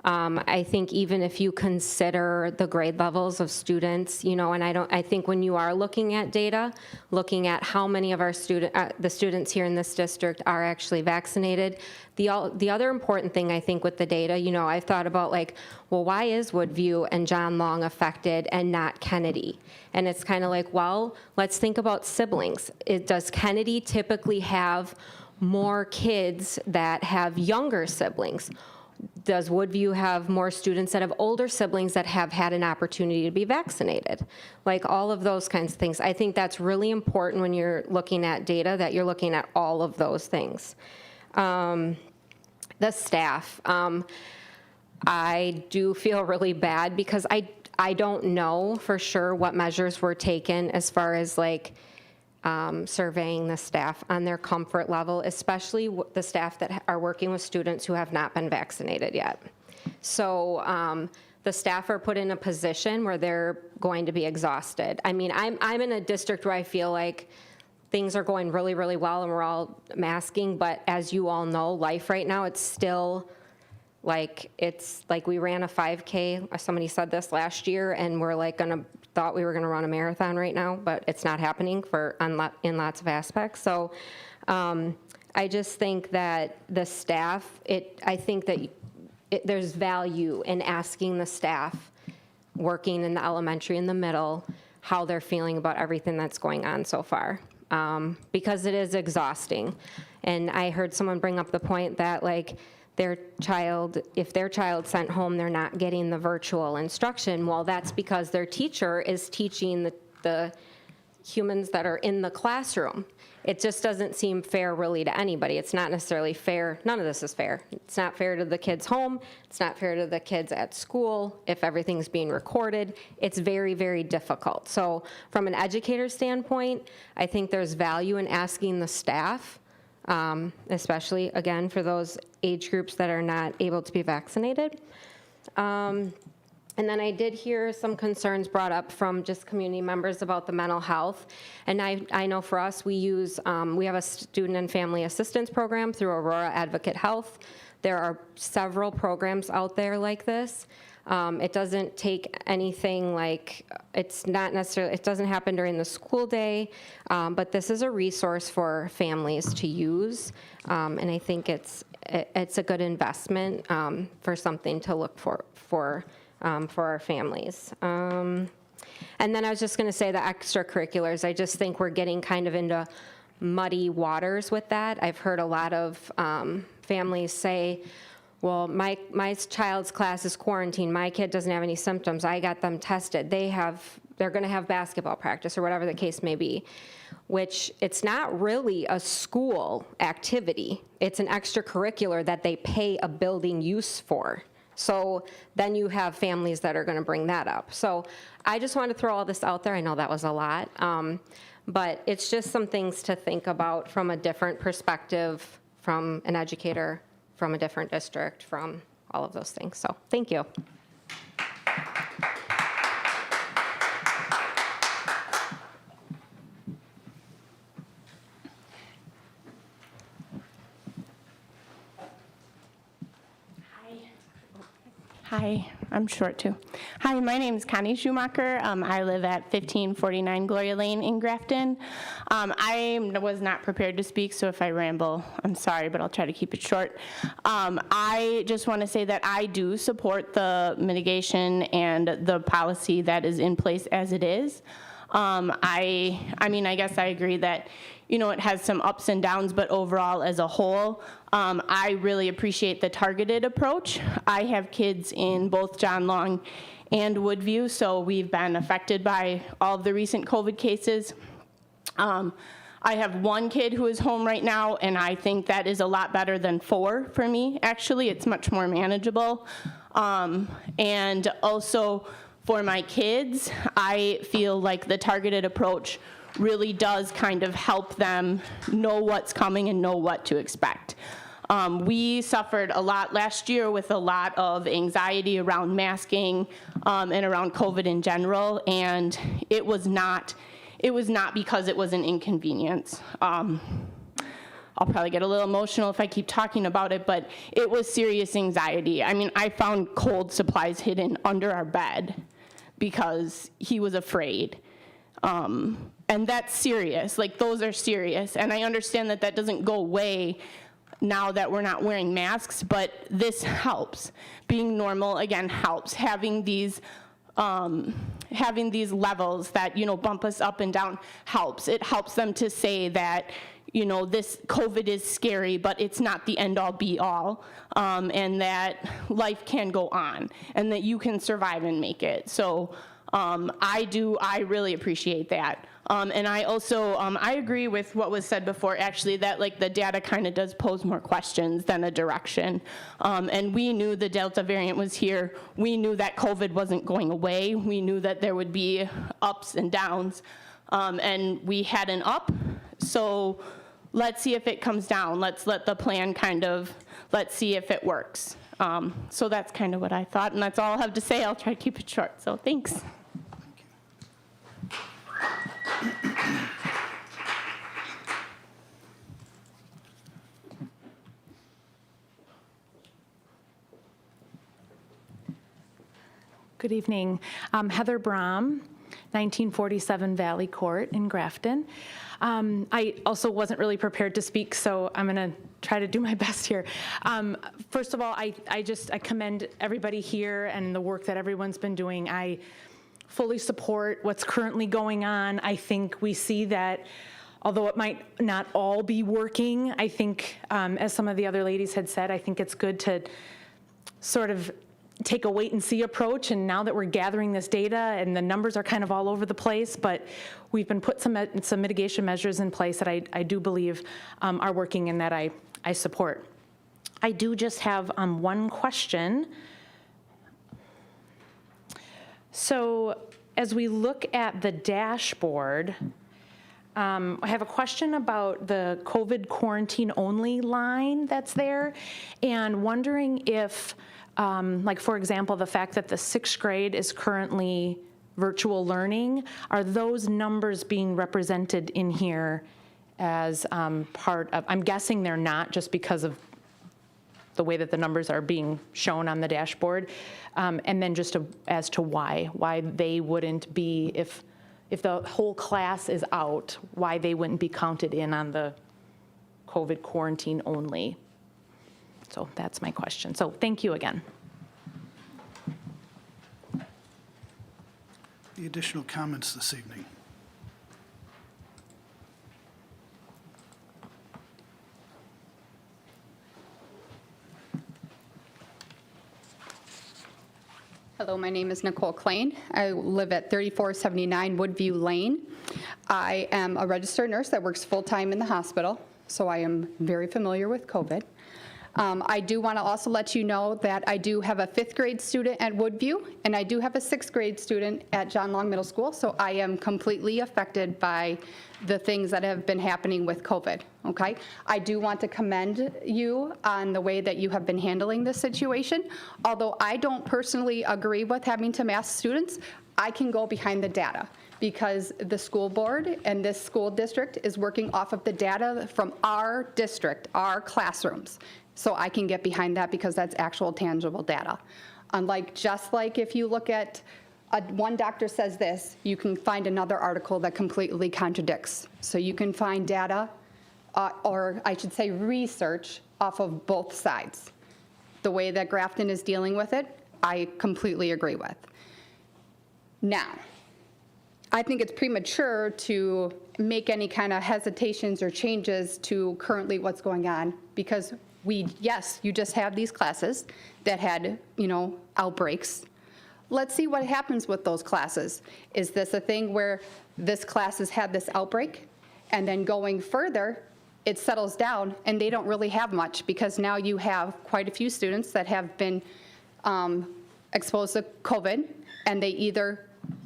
I think even if you consider the grade levels of students, and I think when you are looking at data, looking at how many of our the students here in this district are actually vaccinated, the other important thing I think with the data, I've thought about well, why is Woodview and John Long affected and not Kennedy? And it's kind of well, let's think about siblings. Does Kennedy typically have more kids that have younger siblings? Does Woodview have more students that have older siblings that have had an opportunity to be vaccinated? All of those kinds of things. I think that's really important when you're looking at data, that you're looking at all of those things. The staff. I do feel really bad because I don't know for sure what measures were taken as far as surveying the staff on their comfort level, especially the staff that are working with students who have not been vaccinated yet. So the staff are put in a position where they're going to be exhausted. I mean, I'm in a district where I feel like things are going really, really well and we're all masking, but as you all know, life right now, it's still like, it's like we ran a 5K, somebody said this last year, and we're like thought we were gonna run a marathon right now, but it's not happening in lots of aspects. So I just think that the staff, I think that there's value in asking the staff working in the elementary and the middle how they're feeling about everything that's going on so far, because it is exhausting. And I heard someone bring up the point that like if their child sent home, they're not getting the virtual instruction. Well, that's because their teacher is teaching the humans that are in the classroom. It just doesn't seem fair really to anybody. It's not necessarily fair. None of this is fair. It's not fair to the kids home. It's not fair to the kids at school if everything's being recorded. It's very, very difficult. So from an educator standpoint, I think there's value in asking the staff, especially, again, for those age groups that are not able to be vaccinated. And then I did hear some concerns brought up from just community members about the mental health. And I know for us, we have a student and family assistance program through Aurora Advocate Health. There are several programs out there like this. It doesn't take anything like, it doesn't happen during the school day, but this is a resource for families to use. And I think it's a good investment for something to look for our families. And then I was just gonna say the extracurriculars, I just think we're getting kind of into muddy waters with that. I've heard a lot of families say, well, my child's class is quarantined, my kid doesn't have any symptoms, I got them tested, they're gonna have basketball practice or whatever the case may be, which it's not really a school activity, it's an extracurricular that they pay a building use for. So then you have families that are going to bring that up. So I just want to throw all this out there. I know that was a lot, but it's just some things to think about from a different perspective, from an educator, from a different district, from all of those things. So thank you. Hi, I'm short too. Hi, my name is Connie Shumacher. I live at 1549 Gloria Lane in Grafton. I was not prepared to speak, so if I ramble, I'm sorry, but I'll try to keep it short. I just want to say that I do support the mitigation and the policy that is in place as it is. I mean, I guess I agree that, you know, it has some ups and downs, but overall as a whole, I really appreciate the targeted approach. I have kids in both John Long and Woodview, so we've been affected by all of the recent COVID cases. I have one kid who is home right now, and I think that is a lot better than 4 for me. Actually, it's much more manageable. And also for my kids, I feel like the targeted approach really does kind of help them know what's coming and know what to expect. We suffered a lot last year with a lot of anxiety around masking and around COVID in general, and it was not because it was an inconvenience. I'll probably get a little emotional if I keep talking about it, but it was serious anxiety. I mean, I found cold supplies hidden under our bed because he was afraid. And that's serious, like those are serious. And I understand that that doesn't go away now that we're not wearing masks, but this helps. Being normal, again, helps. Having these levels that, you know, bump us up and down helps. It helps them to say that, you know, this COVID is scary, but it's not the end all be all, and that life can go on, and that you can survive and make it. So I really appreciate that. And I also, I agree with what was said before, actually, that like the data kind of does pose more questions than a direction. And we knew the Delta variant was here. We knew that COVID wasn't going away. We knew that there would be ups and downs. and we had an up, so let's see if it comes down. Let's let the plan let's see if it works. So that's kind of what I thought, and that's all I'll have to say. I'll try to keep it short, so thanks. Good evening. Heather Braum, 1947 Valley Court in Grafton. I also wasn't really prepared to speak, so I'm going to try to do my best here. First of all, I commend everybody here and the work that everyone's been doing. I fully support what's currently going on. I think we see that although it might not all be working, I think, as some of the other ladies had said, I think it's good to sort of take a wait and see approach, and now that we're gathering this data and the numbers are kind of all over the place, but we've been put some mitigation measures in place that I do believe are working and that I support. I do just have one question. So as we look at the dashboard, I have a question about the COVID quarantine only line that's there, and wondering if like, for example, the fact that the 6th grade is currently virtual learning, are those numbers being represented in here as part of, I'm guessing they're not, just because of the way that the numbers are being shown on the dashboard, and then just as to why they wouldn't be, if the whole class is out, why they wouldn't be counted in on the COVID quarantine only. So that's my question. So thank you again. The additional comments this evening. Hello, my name is Nicole Klein. I live at 3479 Woodview Lane. I am a registered nurse that works full-time in the hospital, so I am very familiar with COVID. I do want to also let you know that I do have a 5th grade student at Woodview, and I do have a 6th grade student at John Long Middle School, so I am completely affected by the things that have been happening with COVID, okay? I do want to commend you on the way that you have been handling this situation. Although I don't personally agree with having to mask students, I can go behind the data, because the school board and this school district is working off of the data from our district, our classrooms. So I can get behind that because that's actual tangible data. Unlike, just like if you look at one doctor says this, you can find another article that completely contradicts. So you can find data, or I should say research, off of both sides. The way that Grafton is dealing with it, I completely agree with. Now, I think it's premature to make any kind of hesitations or changes to currently what's going on, because yes, you just have these classes that had, outbreaks. Let's see what happens with those classes. Is this a thing where this class has had this outbreak, and then going further, it settles down and they don't really have much, because now you have quite a few students that have been exposed to COVID, and they either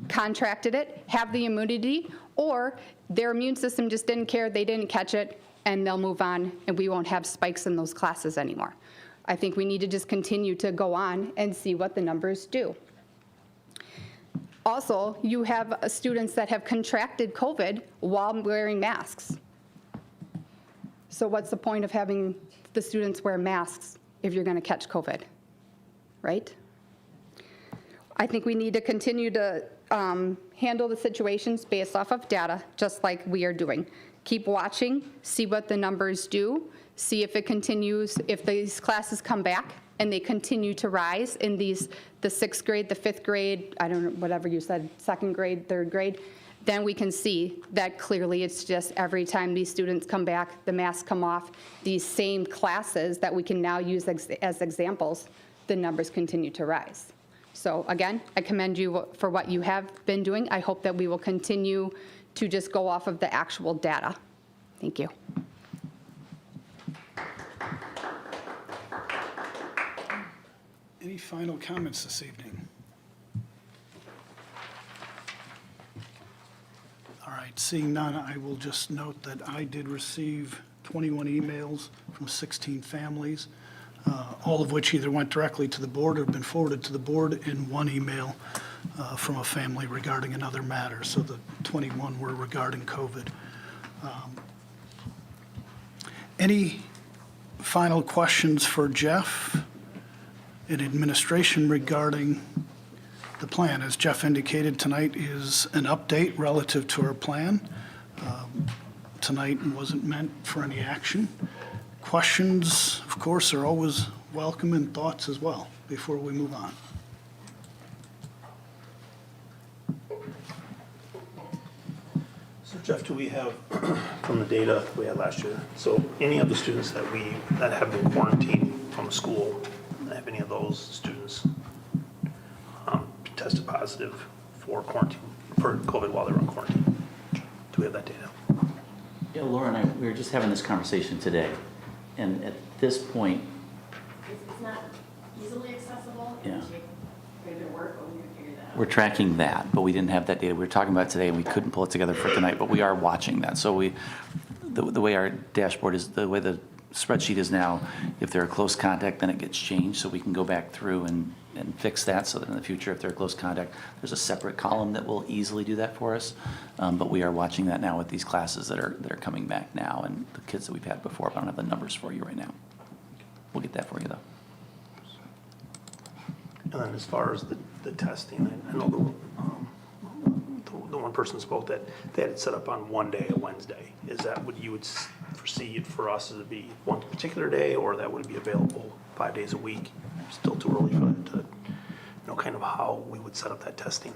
contracted it, have the immunity, or their immune system just didn't care, they didn't catch it, and they'll move on, and we won't have spikes in those classes anymore. I think we need to just continue to go on and see what the numbers do. Also, you have students that have contracted COVID while wearing masks. So what's the point of having the students wear masks if you're going to catch COVID, right? I think we need to continue to handle the situations based off of data, just like we are doing. Keep watching, see what the numbers do, see if it continues, if these classes come back and they continue to rise in the 6th grade, the 5th grade, I don't know, whatever you said, 2nd grade, 3rd grade, then we can see that clearly it's just every time these students come back, the masks come off, these same classes that we can now use as examples, the numbers continue to rise. So again, I commend you for what you have been doing. I hope that we will continue to just go off of the actual data. Thank you. Any final comments this evening? All All right, seeing none, I will just note that I did receive 21 emails from 16 families, all of which either went directly to the board or have been forwarded to the board in one email from a family regarding another matter. So the 21 were regarding COVID. Any final questions for Jeff in administration regarding the plan? As Jeff indicated, tonight is an update relative to our plan. Tonight wasn't meant for any action. Questions, of course, are always welcome, and thoughts as well before we move on. So Jeff, do we have, from the data we had last year, so any of the students that have been quarantined from school, have any of those students tested positive for COVID while they were in quarantine? Do we have that data? Yeah, Laura and I, we were just having this conversation today, and at this point, It's not easily accessible. Yeah. We're we're tracking that, but we didn't have that data. We were talking about it today, and we couldn't pull it together for tonight, but we are watching that. So the way our dashboard is, the way the spreadsheet is now, if they're a close contact, then it gets changed, so we can go back through and fix that, so that in the future, if they're a close contact, there's a separate column that will easily do that for us. But we are watching that now with these classes that are coming back now, and the kids that we've had before, but I don't have the numbers for you right now. We'll get that for you, though. And then as far as the testing, I know the one person spoke that they had it set up on one day, a Wednesday. Is that what you would foresee it for us to be one particular day, or that would be available 5 days a week? Still too early for it to know kind of how we would set up that testing.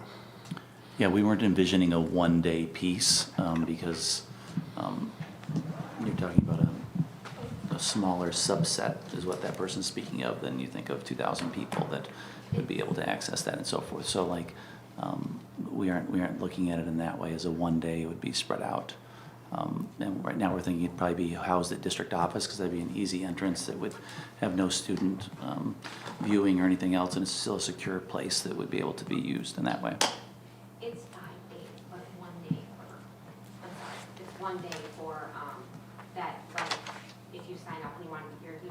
Yeah, we weren't envisioning a one-day piece because you're talking about a smaller subset is what that person's speaking of than you think of 2,000 people that would be able to access that and so forth. So like we aren't looking at it in that way as a one day. It would be spread out. And right now we're thinking it'd probably be housed at district office because that'd be an easy entrance that would have no student viewing or anything else, and it's still a secure place that would be able to be used in that way. It's 5 days, but 1 day for, I'm sorry, it's 1 day for that, like, if you sign up and you want your kids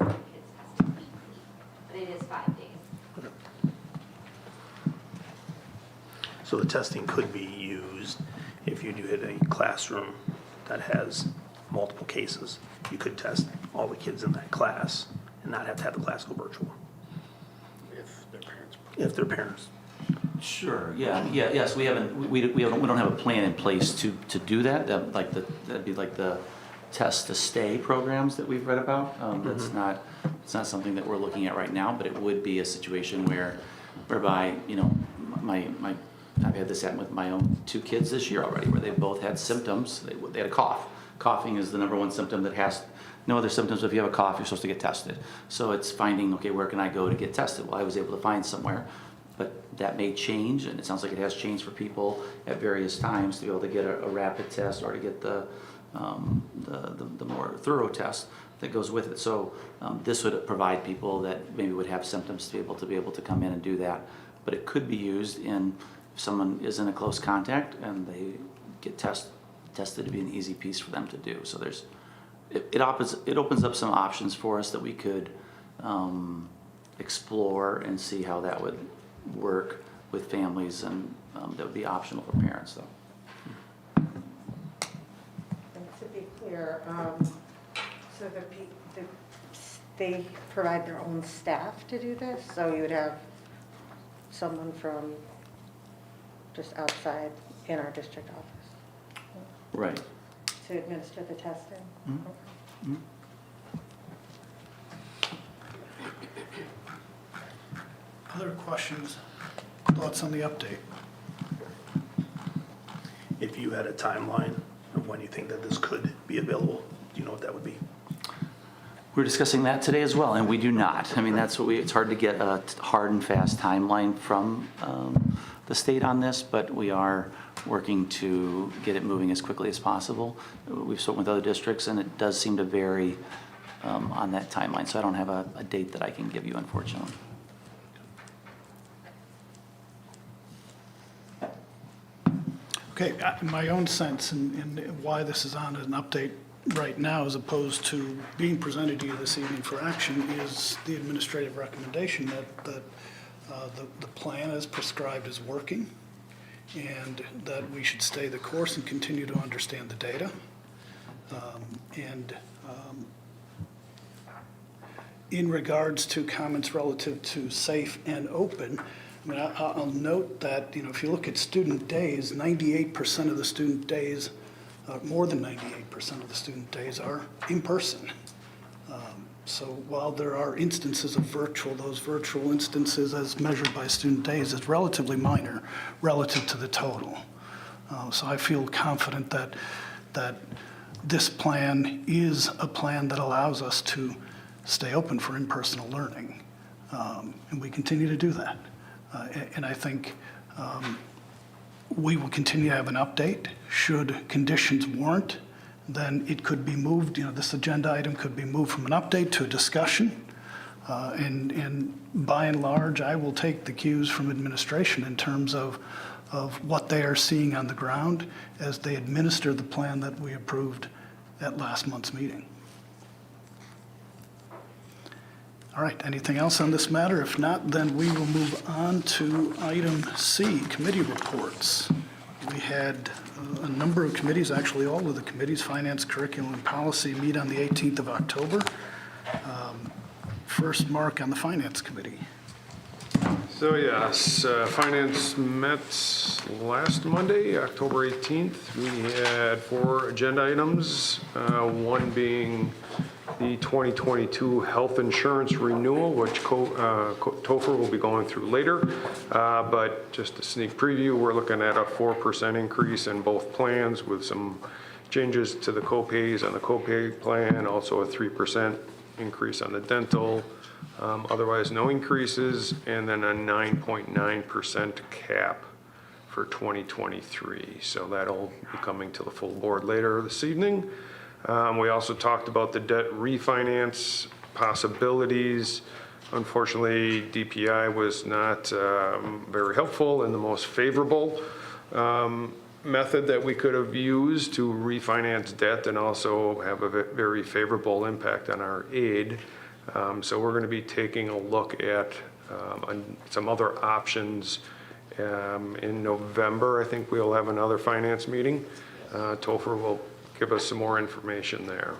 tested weekly, but it is 5 days. So the testing could be used if you do hit a classroom that has multiple cases. You could test all the kids in that class and not have to have the class go virtual. If their parents. Sure. Yes. We don't have a plan in place to do that. That'd be like the test to stay programs that we've read about. It's not something that we're looking at right now, but it would be a situation whereby I've had this happen with my own 2 kids this year already, where they both had symptoms. They had a cough. Coughing is the #1 symptom that has no other symptoms. If you have a cough, you're supposed to get tested. So it's finding, okay, where can I go to get tested? Well, I was able to find somewhere, but that may change, and it sounds like it has changed for people at various times to be able to get a rapid test or to get the more thorough test that goes with it. So this would provide people that maybe would have symptoms to be able to come in and do that. But it could be used if someone is in a close contact and they get tested to be an easy piece for them to do. So it opens up some options for us that we could explore and see how that would work with families, and that would be optional for parents, though. And to be clear, so they provide their own staff to do this? So you would have someone from just outside in our district office? Right. To administer the testing? Mm-hmm. Other questions, thoughts on the update? If you had a timeline of when you think that this could be available, do you know what that would be? We're discussing that today as well, and we do not. I mean, it's hard to get a hard and fast timeline from the state on this, but we are working to get it moving as quickly as possible. We've spoken with other districts, and it does seem to vary on that timeline, so I don't have a date that I can give you, unfortunately. Okay, my own sense and why this is on an update right now as opposed to being presented to you this evening for action is the administrative recommendation that the plan as prescribed is working, and that we should stay the course and continue to understand the data. In regards to comments relative to safe and open, I mean, I'll note that, if you look at student days, 98% of the student days, more than 98% of the student days are in person. So while there are instances of virtual, those virtual instances as measured by student days is relatively minor relative to the total. So I feel confident that this plan is a plan that allows us to stay open for in-person learning. And we continue to do that. And I think we will continue to have an update. Should conditions warrant, then it could be moved, this agenda item could be moved from an update to a discussion. And by and large, I will take the cues from administration in terms of what they are seeing on the ground as they administer the plan that we approved at last month's meeting. All right, anything else on this matter? If not, then we will move on to item C, committee reports. We had a number of committees, actually all of the committees, Finance, Curriculum, and Policy, meet on the 18th of October. First, Mark on the Finance Committee. So yes, Finance met last Monday, October 18th. We had 4 agenda items, one being the 2022 health insurance renewal, which Topher will be going through later. But just a sneak preview, we're looking at a 4% increase in both plans with some changes to the co-pays on the co-pay plan, also a 3% increase on the dental, otherwise no increases, and then a 9.9% cap for 2023. So that'll be coming to the full board later this evening. We also talked about the debt refinance possibilities. Unfortunately, DPI was not very helpful in the most favorable method that we could have used to refinance debt and also have a very favorable impact on our aid. So we're going to be taking a look at some other options in November. I think we'll have another finance meeting. Topher will give us some more information there.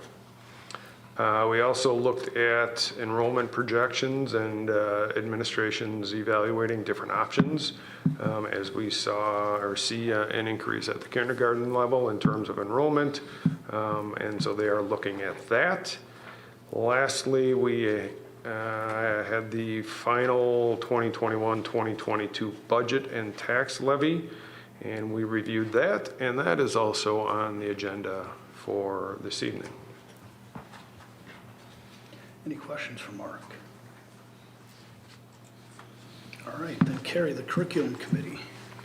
We also looked at enrollment projections and administration's evaluating different options as we see an increase at the kindergarten level in terms of enrollment, and so they are looking at that. Lastly, we had the final 2021-2022 budget and tax levy, and we reviewed that, and that is also on the agenda for this evening. Any questions for Mark? All right, then Carrie, the Curriculum Committee.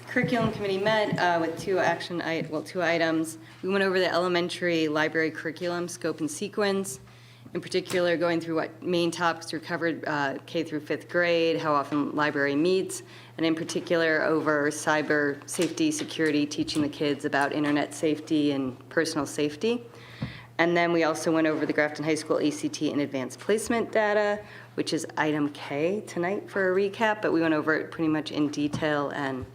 Curriculum Committee met with two items. We went over the elementary library curriculum scope and sequence, in particular going through what main topics were covered K through 5th grade, how often library meets, and in particular over cyber safety, security, teaching the kids about internet safety and personal safety. And then we also went over the Grafton High School ACT and advanced placement data, which is item K tonight for a recap, but we went over it pretty much in detail and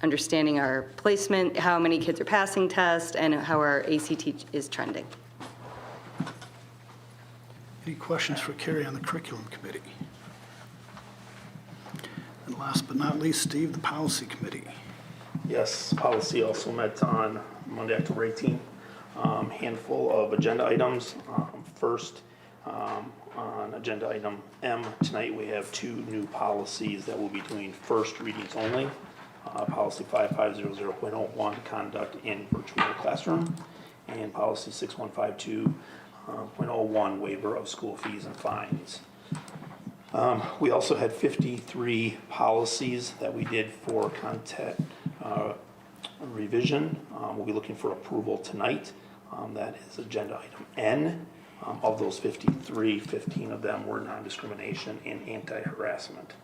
understanding our placement, how many kids are passing tests, and how our ACT is trending. Any questions for Carrie on the Curriculum Committee? And last but not least, Steve, the Policy Committee. Yes, policy also met on Monday, October 18th. Handful of agenda items. First, on agenda item M, tonight we have 2 new policies that we'll be doing first readings only. Policy 5500.01, conduct in virtual classroom, and policy 6152.01, waiver of school fees and fines. We also had 53 policies that we did for content revision. We'll be looking for approval tonight. That is agenda item N. Of those 53, 15 of them were non-discrimination and anti-harassment.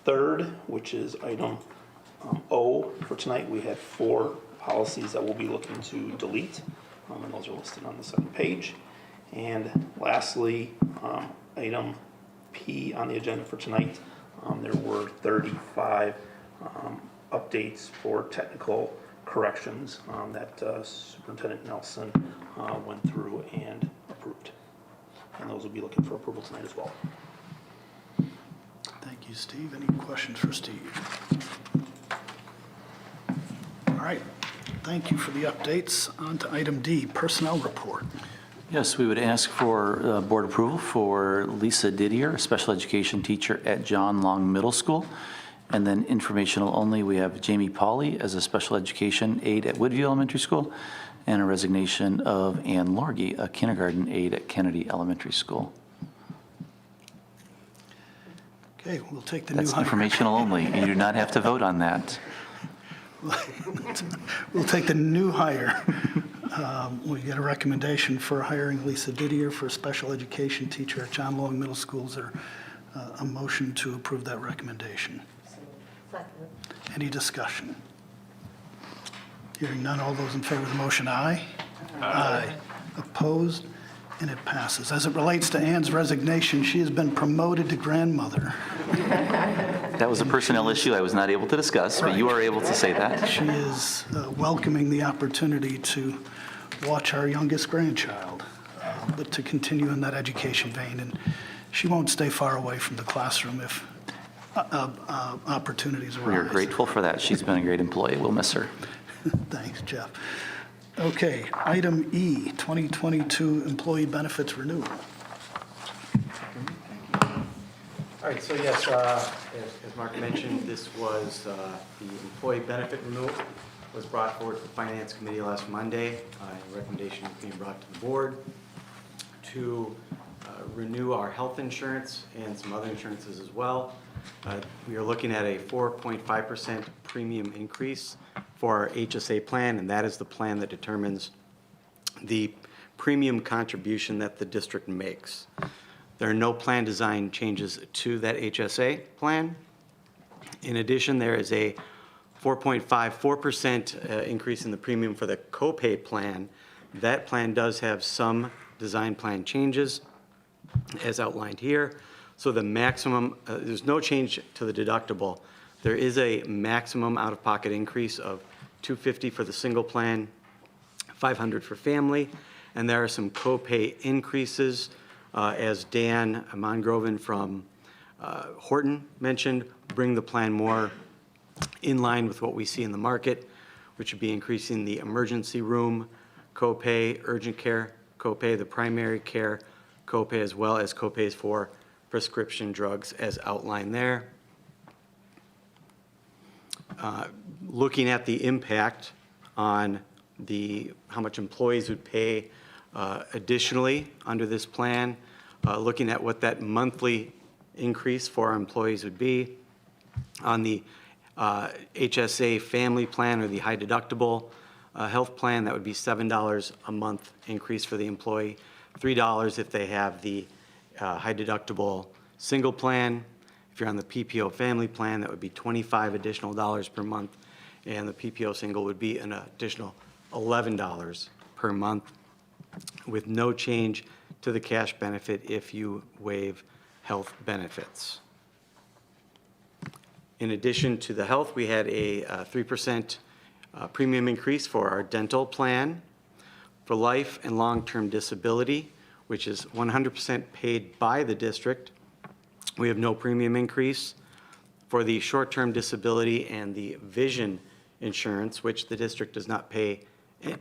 Third, which is item O for tonight, we had 4 policies that we'll be looking to delete, and those are listed on the second page. And lastly, item P on the agenda for tonight, there were 35 updates for technical corrections that Superintendent Nelson went through and approved. And those will be looking for approval tonight as well. Thank you, Steve. Any questions for Steve? All right. Thank you for the updates. On to item D, personnel report. Yes, we would ask for board approval for Lisa Didier, a special education teacher at John Long Middle School. And then informational only, we have Jami Pauley as a special education aide at Woodview Elementary School, and a resignation of Ann Lorgy, a kindergarten aide at Kennedy Elementary School. Okay, we'll take the new That's hire. informational only. You do not have to vote on that. We'll take the new hire. We get a recommendation for hiring Lisa Didier for a special education teacher at John Long Middle School. Is there a motion to approve that recommendation? Any discussion? Hearing none, all those in favor of the motion, aye? Aye. Opposed? And it passes. As it relates to Ann's resignation, she has been promoted to grandmother. That was a personnel issue I was not able to discuss, but you are able to say that. She is welcoming the opportunity to watch our youngest grandchild, but to continue in that education vein. And she won't stay far away from the classroom if opportunities arise. We are grateful for that. She's been a great employee. We'll miss her. Thanks, Jeff. Okay, item E, 2022 employee benefits renewal. All right, so yes, as Mark mentioned, this was the employee benefit renewal was brought forward to the Finance Committee last Monday. A recommendation is being brought to the board to renew our health insurance and some other insurances as well. We are looking at a 4.5% premium increase for our HSA plan, and that is the plan that determines the premium contribution that the district makes. There are no plan design changes to that HSA plan. In addition, there is a 4.54% increase in the premium for the copay plan. That plan does have some design plan changes as outlined here. So the maximum, there's no change to the deductible. There is a maximum out-of-pocket increase of $250 for the single plan, $500 for family, and there are some copay increases, as Dan Mongroven from Horton mentioned, bring the plan more in line with what we see in the market, which would be increasing the emergency room copay, urgent care copay, the primary care copay, as well as copays for prescription drugs as outlined there. Looking at the impact on how much employees would pay additionally under this plan, looking at what that monthly increase for our employees would be. On the HSA family plan or the high deductible health plan, that would be $7 a month increase for the employee, $3 if they have the high deductible single plan. If you're on the PPO family plan, that would be $25 additional per month, and the PPO single would be an additional $11 per month, with no change to the cash benefit if you waive health benefits. In addition to the health, we had a 3% premium increase for our dental plan. For life and long-term disability, which is 100% paid by the district, we have no premium increase. For the short-term disability and the vision insurance, which the district does not pay,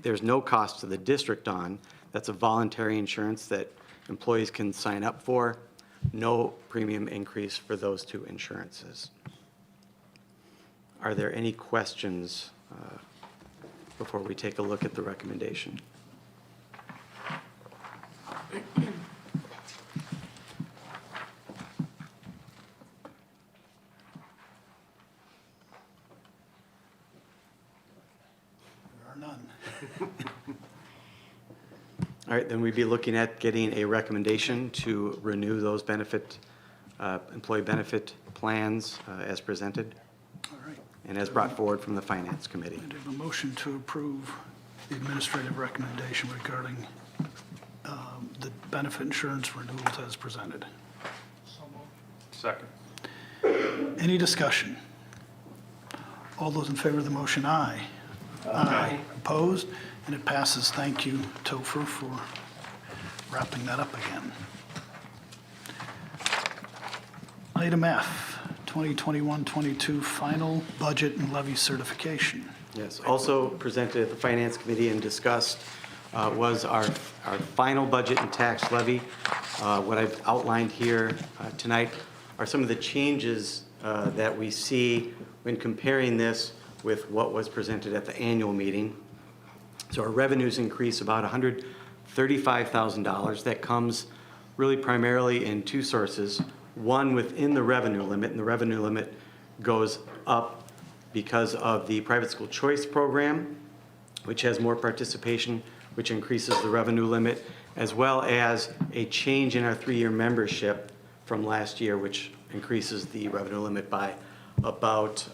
there's no cost to the district on. That's a voluntary insurance that employees can sign up for. No premium increase for those two insurances. Are there any questions before we take a look at the recommendation? All right, then we'd be looking at getting a recommendation to renew those employee benefit plans as presented. All right. and as brought forward from the Finance Committee. And have a motion to approve the administrative recommendation regarding the benefit insurance renewals as presented. Second. Any discussion? All those in favor of the motion, aye. Aye. Opposed? And it passes. Thank you, Topher, for wrapping that up again. Item F, 2021-22 final budget and levy certification. Yes, also presented at the Finance Committee and discussed was our final budget and tax levy. What I've outlined here tonight are some of the changes that we see when comparing this with what was presented at the annual meeting. So our revenues increase about $135,000. That comes really primarily in two sources. One within the revenue limit, and the revenue limit goes up because of the private school choice program, which has more participation, which increases the revenue limit, as well as a change in our 3-year membership from last year, which increases the revenue limit by about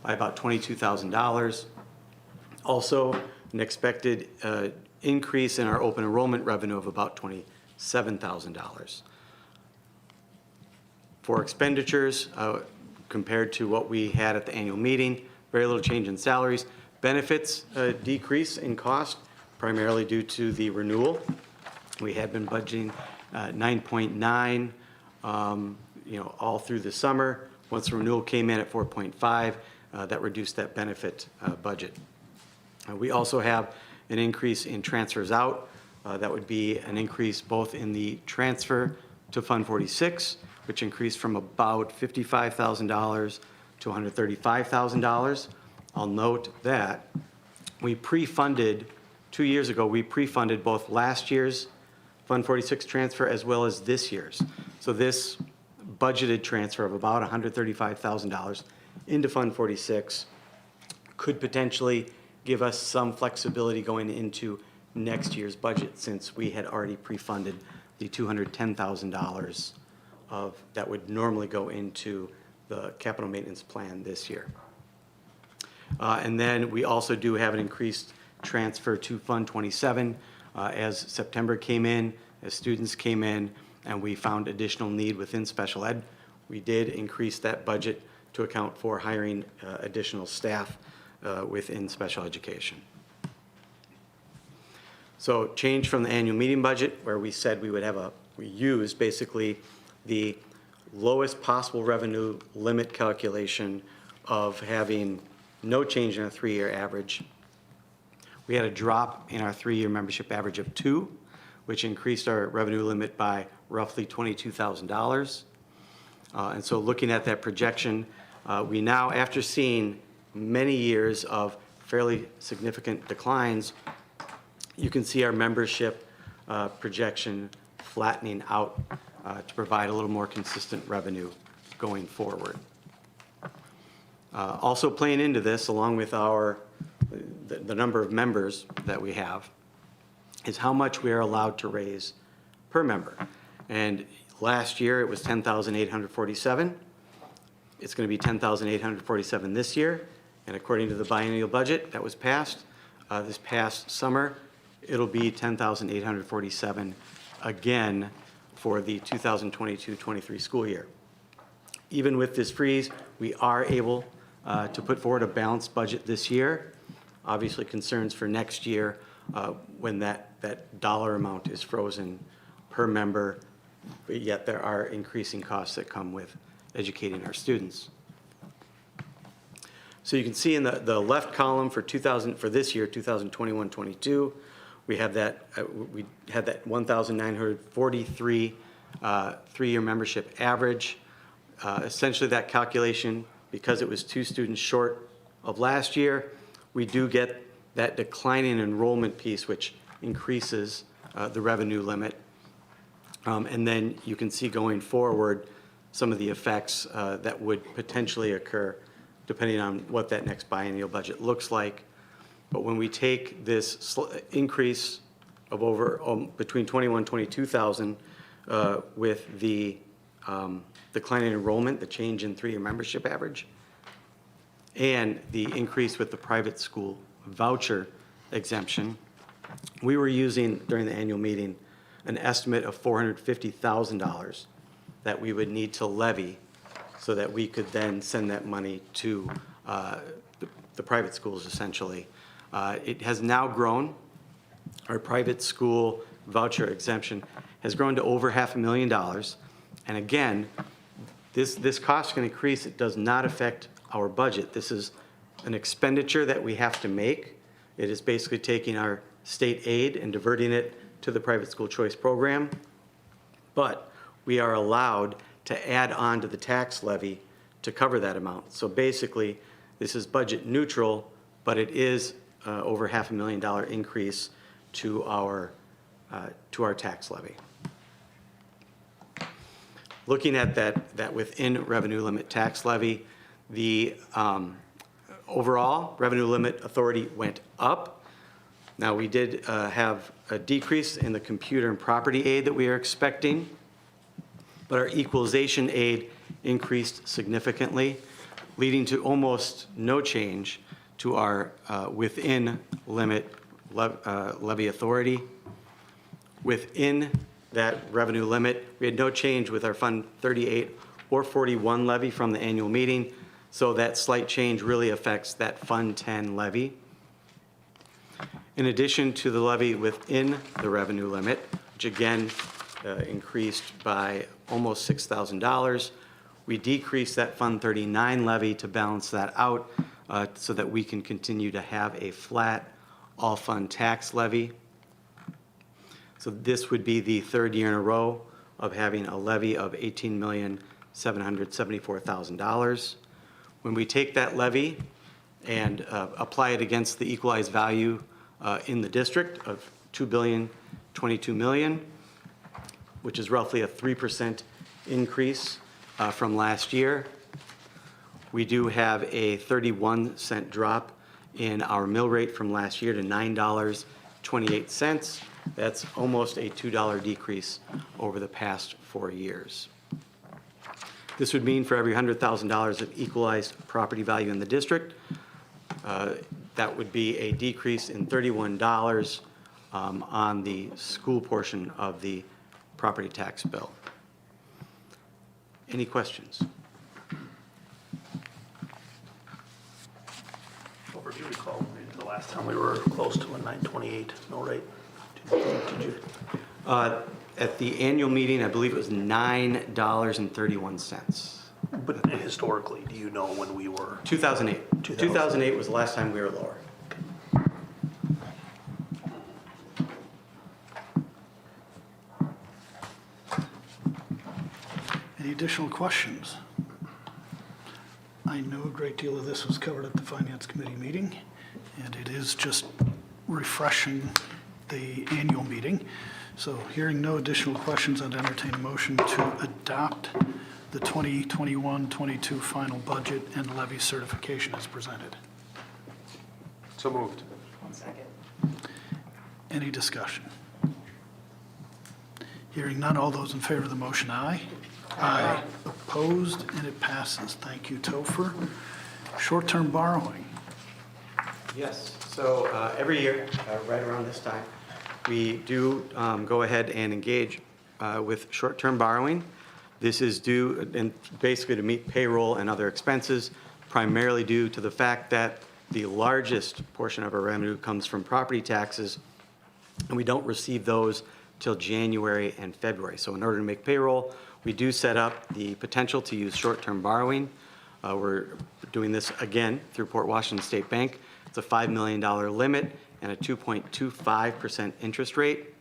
$22,000. Also, an expected increase in our open enrollment revenue of about $27,000. For expenditures, compared to what we had at the annual meeting, very little change in salaries. Benefits decrease in cost, primarily due to the renewal. We had been budgeting 9.9, all through the summer. Once the renewal came in at 4.5, that reduced that benefit budget. We also have an increase in transfers out. That would be an increase both in the transfer to Fund 46, which increased from about $55,000 to $135,000. I'll note that we pre-funded, 2 years ago, we pre-funded both last year's Fund 46 transfer as well as this year's. So this budgeted transfer of about $135,000 into Fund 46 could potentially give us some flexibility going into next year's budget, since we had already pre-funded the $210,000 of that would normally go into the capital maintenance plan this year. And then we also do have an increased transfer to Fund 27 as September came in, as students came in, and we found additional need within special ed. We did increase that budget to account for hiring additional staff within special education. So change from the annual meeting budget, where we said we would have we use basically the lowest possible revenue limit calculation of having no change in our 3-year average. We had a drop in our 3-year membership average of 2, which increased our revenue limit by roughly $22,000. And so looking at that projection, we now, after seeing many years of fairly significant declines, you can see our membership projection flattening out to provide a little more consistent revenue going forward. Also playing into this, along with the number of members that we have, is how much we are allowed to raise per member. And last year it was $10,847. It's going to be $10,847 this year. And according to the biennial budget that was passed this past summer, it'll be $10,847 again for the 2022-23 school year. Even with this freeze, we are able to put forward a balanced budget this year. Obviously, concerns for next year when that dollar amount is frozen per member, but yet there are increasing costs that come with educating our students. So you can see in the left column for this year, 2021-22, we had that 1,943 3-year membership average. Essentially, that calculation, because it was 2 students short of last year, we do get that declining enrollment piece, which increases the revenue limit. And then you can see going forward some of the effects that would potentially occur depending on what that next biennial budget looks like. But when we take this increase of between 21,000 and 22,000 with the decline in enrollment, the change in 3-year membership average, and the increase with the private school voucher exemption, we were using, during the annual meeting, an estimate of $450,000 that we would need to levy so that we could then send that money to the private schools, essentially. It has now grown. Our private school voucher exemption has grown to over $500,000. And again, this cost can increase. It does not affect our budget. This is an expenditure that we have to make. It is basically taking our state aid and diverting it to the private school choice program. But we are allowed to add on to the tax levy to cover that amount. So basically, this is budget neutral, but it is over $500,000 increase to our tax levy. Looking at that within revenue limit tax levy, the overall revenue limit authority went up. Now, we did have a decrease in the computer and property aid that we are expecting, but our equalization aid increased significantly, leading to almost no change to our within limit levy authority. Within that revenue limit, we had no change with our Fund 38 or 41 levy from the annual meeting, so that slight change really affects that Fund 10 levy. In addition to the levy within the revenue limit, which again increased by almost $6,000, we decreased that Fund 39 levy to balance that out so that we can continue to have a flat all-fund tax levy. So this would be the third year in a row of having a levy of $18,774,000. When we take that levy and apply it against the equalized value in the district of $2,022,000,000, which is roughly a 3% increase from last year, we do have a 31-cent drop in our mill rate from last year to $9.28. That's almost a $2 decrease over the past 4 years. This would mean for every $100,000 of equalized property value in the district, that would be a decrease in $31 on the school portion of the property tax bill. Any questions? Over, do you recall maybe the last time we were close to a 928 mill rate? Did you? At the annual meeting, I believe it was $9.31. But historically, do you know when we were? 2008. 2008 was the last time we were lower. Any additional questions? I know a great deal of this was covered at the Finance Committee meeting, and it is just refreshing the annual meeting. So hearing no additional questions, I'd entertain a motion to adopt the 2021-22 final budget and levy certification as presented. So moved. 1 second. Any discussion? Hearing none, all those in favor of the motion, aye. Aye. Opposed, and it passes. Thank you, Topher. Short-term borrowing. Yes, so every year, right around this time, we do go ahead and engage with short-term borrowing. This is due, and basically to meet payroll and other expenses, primarily due to the fact that the largest portion of our revenue comes from property taxes, and we don't receive those till January and February. So in order to make payroll, we do set up the potential to use short-term borrowing. We're doing this again through Port Washington State Bank. It's a $5 million limit and a 2.25% interest rate.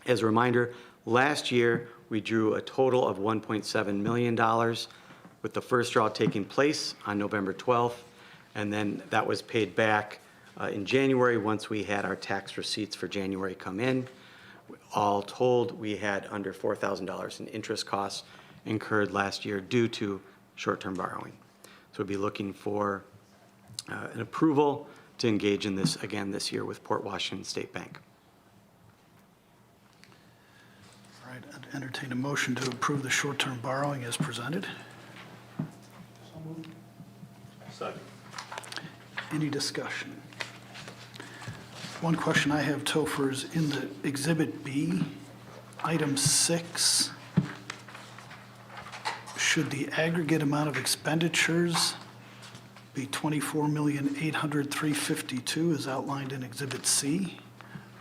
As a reminder, last year we drew a total of $1.7 million, with the first draw taking place on November 12th, and then that was paid back in January once we had our tax receipts for January come in. All told, we had under $4,000 in interest costs incurred last year due to short-term borrowing. So we'll be looking for an approval to engage in this again this year with Port Washington State Bank. All right, I'd entertain a motion to approve the short-term borrowing as presented. Second. Any discussion? One question I have, Topher, is in the Exhibit B, Item 6, should the aggregate amount of expenditures be $24,800,352 as outlined in Exhibit C?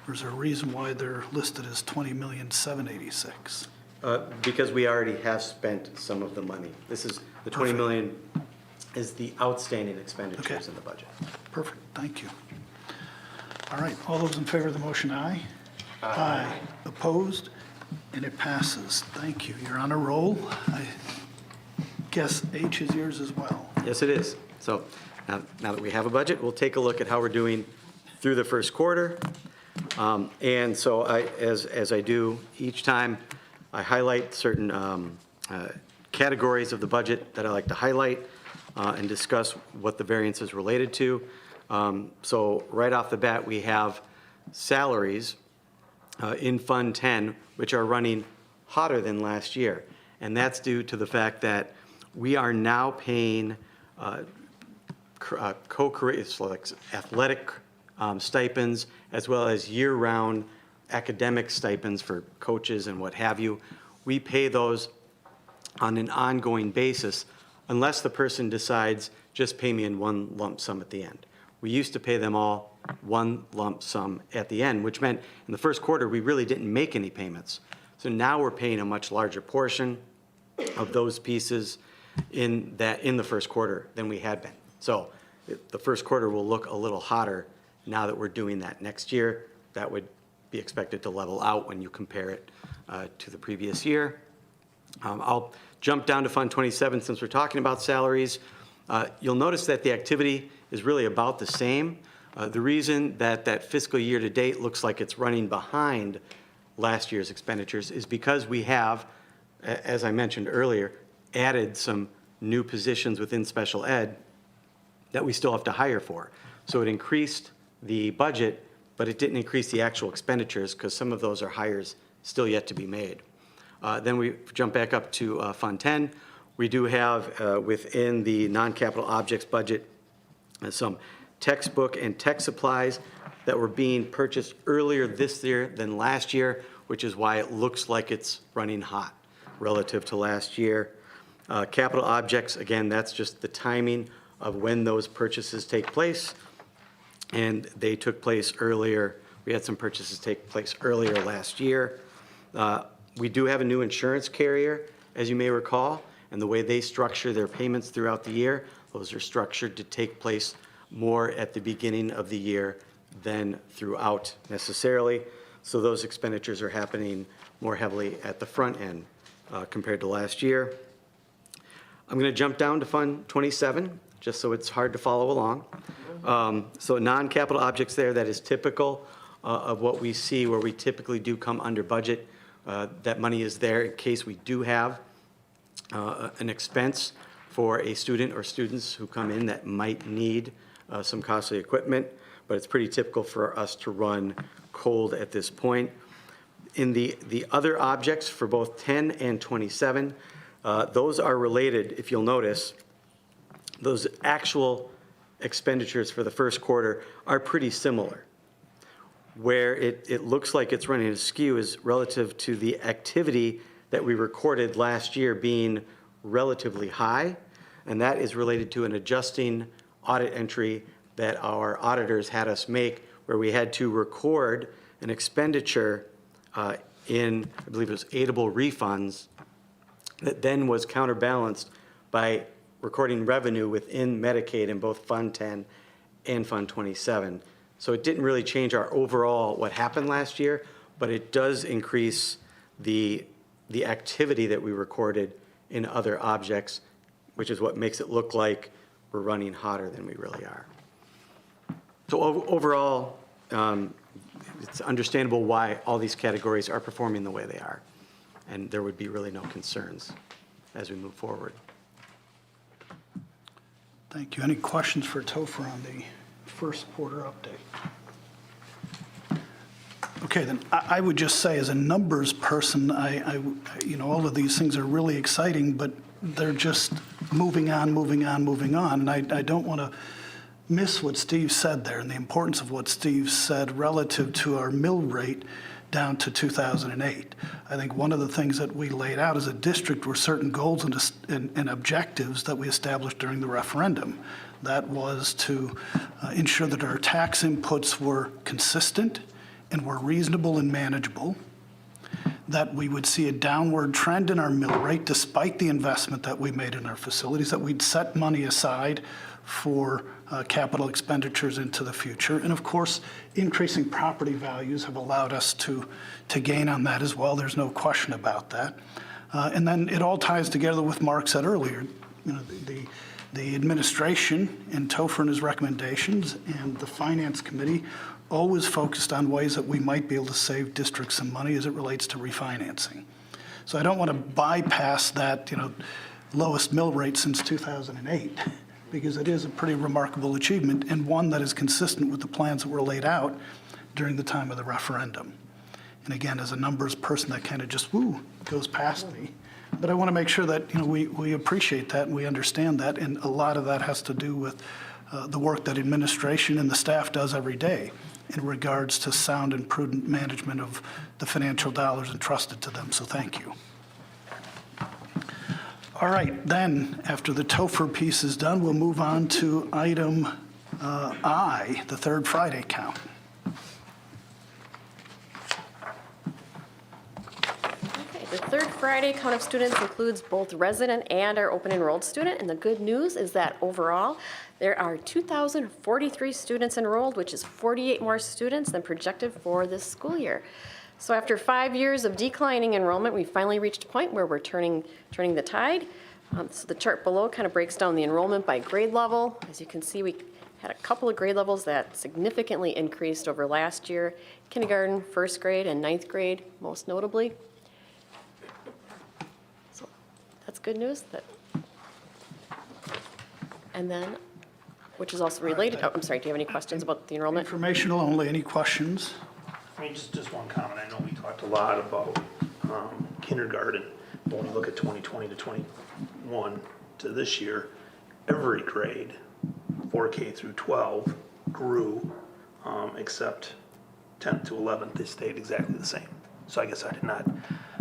Or is there a reason why they're listed as $20,786,000? Because we already have spent some of the money. This is, the 20 million is the outstanding expenditures in the budget. Perfect, thank you. All right, all those in favor of the motion, aye? Aye. Opposed? And it passes. Thank you. You're on a roll. I guess H is yours as well. Yes, it is. So now that we have a budget, we'll take a look at how we're doing through the first quarter. And so as I do each time, I highlight certain categories of the budget that I like to highlight and discuss what the variance is related to. So right off the bat, we have salaries in Fund 10, which are running hotter than last year. And that's due to the fact that we are now paying co-curricular athletic stipends, as well as year-round academic stipends for coaches and what have you. We pay those on an ongoing basis unless the person decides, just pay me in one lump sum at the end. We used to pay them all one lump sum at the end, which meant in the first quarter, we really didn't make any payments. So now we're paying a much larger portion of those pieces in the first quarter than we had been. So the first quarter will look a little hotter now that we're doing that. Next year, that would be expected to level out when you compare it to the previous year. I'll jump down to Fund 27 since we're talking about salaries. You'll notice that the activity is really about the same. The reason that fiscal year to date looks like it's running behind last year's expenditures is because we have, as I mentioned earlier, added some new positions within special ed that we still have to hire for. So it increased the budget, but it didn't increase the actual expenditures because some of those are hires still yet to be made. Then we jump back up to Fund 10. We do have within the non-capital objects budget some textbook and tech supplies that were being purchased earlier this year than last year, which is why it looks like it's running hot relative to last year. Capital objects, again, that's just the timing of when those purchases take place. And they took place earlier. We had some purchases take place earlier last year. We do have a new insurance carrier, as you may recall, and the way they structure their payments throughout the year, those are structured to take place more at the beginning of the year than throughout necessarily. So those expenditures are happening more heavily at the front end compared to last year. I'm going to jump down to Fund 27, just so it's hard to follow along. So non-capital objects there, that is typical of what we see where we typically do come under budget. That money is there in case we do have an expense for a student or students who come in that might need some costly equipment, but it's pretty typical for us to run cold at this point. In the other objects for both 10 and 27, those are related, if you'll notice, those actual expenditures for the first quarter are pretty similar. Where it looks like it's running askew is relative to the activity that we recorded last year being relatively high, and that is related to an adjusting audit entry that our auditors had us make where we had to record an expenditure in, I believe it was aidable refunds, that then was counterbalanced by recording revenue within Medicaid in both Fund 10 and Fund 27. So it didn't really change our overall what happened last year, but it does increase the activity that we recorded in other objects, which is what makes it look like we're running hotter than we really are. So overall, it's understandable why all these categories are performing the way they are, and there would be really no concerns as we move forward. Thank you. Any questions for Topher on the first quarter update? Okay, then I would just say as a numbers person, you know, all of these things are really exciting, but they're just moving on. And I don't want to miss what Steve said there and the importance of what Steve said relative to our mill rate down to 2008. I think one of the things that we laid out as a district were certain goals and objectives that we established during the referendum. That was to ensure that our tax inputs were consistent and were reasonable and manageable, that we would see a downward trend in our mill rate despite the investment that we made in our facilities, that we'd set money aside for capital expenditures into the future. And of course, increasing property values have allowed us to gain on that as well. There's no question about that. And then it all ties together with Mark said earlier, you know, the administration and Topher and his recommendations and the Finance Committee always focused on ways that we might be able to save districts some money as it relates to refinancing. So I don't want to bypass that, you know, lowest mill rate since 2008, because it is a pretty remarkable achievement and one that is consistent with the plans that were laid out during the time of the referendum. And again, as a numbers person, that kind of just, goes past me. But I want to make sure that, you know, we appreciate that and we understand that, and a lot of that has to do with the work that administration and the staff does every day in regards to sound and prudent management of the financial dollars entrusted to them. So thank you. All right, then, after the Topher piece is done, we'll move on to item I, the third Friday count. Okay, the third Friday count of students includes both resident and our open enrolled student. And the good news is that overall, there are 2,043 students enrolled, which is 48 more students than projected for this school year. So after 5 years of declining enrollment, we finally reached a point where we're turning the tide. So the chart below kind of breaks down the enrollment by grade level. As you can see, we had a couple of grade levels that significantly increased over last year. Kindergarten, first grade, and ninth grade, most notably. So that's good news. And then, which is also related, oh, I'm sorry, do you have any questions about the enrollment? Informational only, any questions? I mean, just one comment. I know we talked a lot about kindergarten, but when you look at 2020 to 21 to this year, every grade, 4K through 12, grew, except 10th to 11th, they stayed exactly the same. So I guess I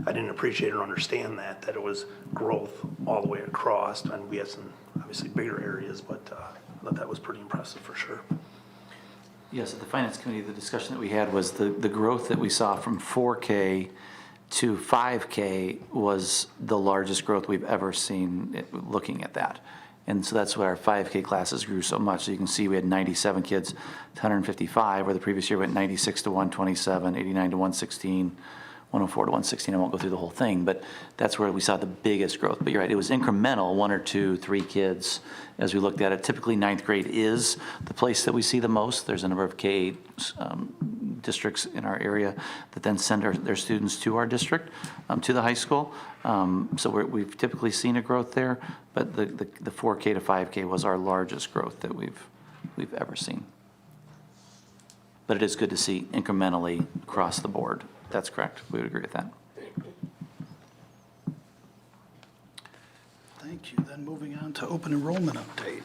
didn't appreciate or understand that it was growth all the way across, and we had some obviously bigger areas, but I thought that was pretty impressive for sure. Yes, at the Finance Committee, the discussion that we had was the growth that we saw from 4K to 5K was the largest growth we've ever seen looking at that. And so that's why our 5K classes grew so much. So you can see we had 97 kids to 155, where the previous year went 96 to 127, 89 to 116, 104 to 116. I won't go through the whole thing, but that's where we saw the biggest growth. But you're right, it was incremental, 1 or 2, 3 kids as we looked at it. Typically, ninth grade is the place that we see the most. There's a number of K districts in our area that then send their students to our district, to the high school. So we've typically seen a growth there, but the 4K to 5K was our largest growth that we've ever seen. But it is good to see incrementally across the board. That's correct. We would agree with that. Thank you. Then moving on to open enrollment update.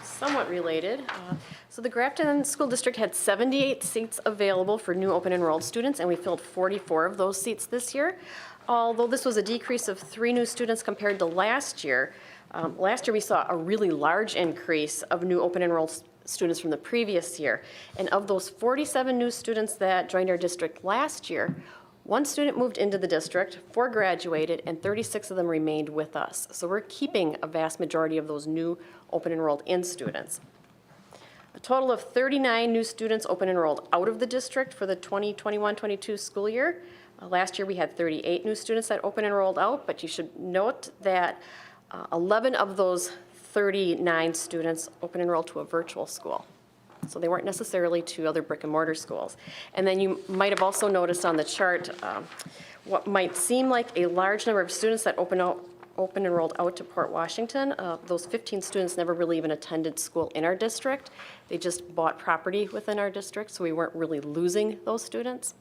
Somewhat related. So the Grafton School District had 78 seats available for new open enrolled students, and we filled 44 of those seats this year. Although this was a decrease of 3 new students compared to last year. Last year we saw a really large increase of new open enrolled students from the previous year. And of those 47 new students that joined our district last year, 1 student moved into the district, 4 graduated, and 36 of them remained with us. So we're keeping a vast majority of those new open enrolled in students. A total of 39 new students open enrolled out of the district for the 2021-22 school year. Last year we had 38 new students that open enrolled out, but you should note that 11 of those 39 students open enrolled to a virtual school. So they weren't necessarily to other brick and mortar schools. And then you might have also noticed on the chart what might seem like a large number of students that open enrolled out to Port Washington. Those 15 students never really even attended school in our district. They just bought property within our district, so we weren't really losing those students.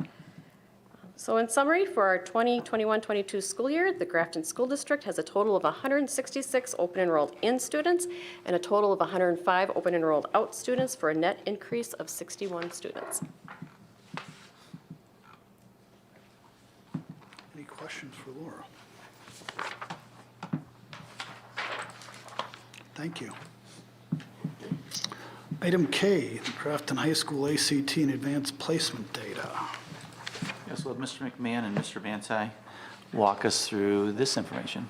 So in summary, for our 2021-22 school year, the Grafton School District has a total of 166 open enrolled in students and a total of 105 open enrolled out students for a net increase of 61 students. Any questions for Laura? Thank you. Item K, the Grafton High School ACT and Advanced Placement Data. Yes, well, Mr. McMahon and Mr. Vantai walk us through this information.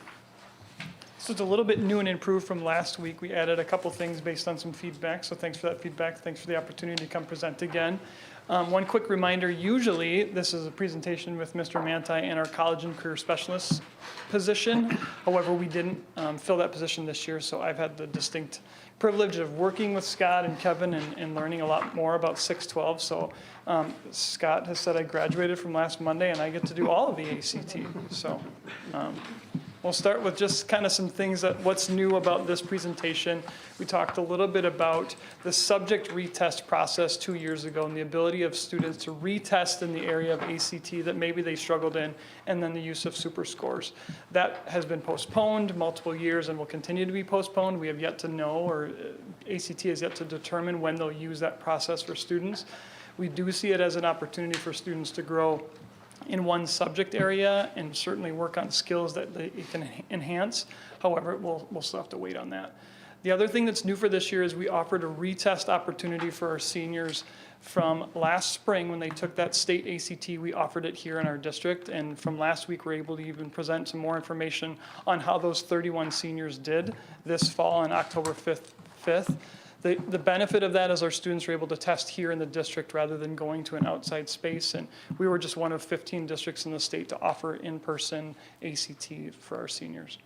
So it's a little bit new and improved from last week. We added a couple things based on some feedback, so thanks for that feedback. Thanks for the opportunity to come present again. One quick reminder, usually this is a presentation with Mr. Manti and our college and career specialist position. However, we didn't fill that position this year, so I've had the distinct privilege of working with Scott and Kevin and learning a lot more about 612. So Scott has said I graduated from last Monday and I get to do all of the ACT. So we'll start with just kind of some things that what's new about this presentation. We talked a little bit about the subject retest process 2 years ago and the ability of students to retest in the area of ACT that maybe they struggled in, and then the use of super scores. That has been postponed multiple years and will continue to be postponed. We have yet to know, or ACT has yet to determine when they'll use that process for students. We do see it as an opportunity for students to grow in one subject area and certainly work on skills that they can enhance. However, we'll still have to wait on that. The other thing that's new for this year is we offered a retest opportunity for our seniors from last spring when they took that state ACT. We offered it here in our district, and from last week we're able to even present some more information on how those 31 seniors did this fall on October 5th. The benefit of that is our students are able to test here in the district rather than going to an outside space, and we were just one of 15 districts in the state to offer in-person ACT for our seniors.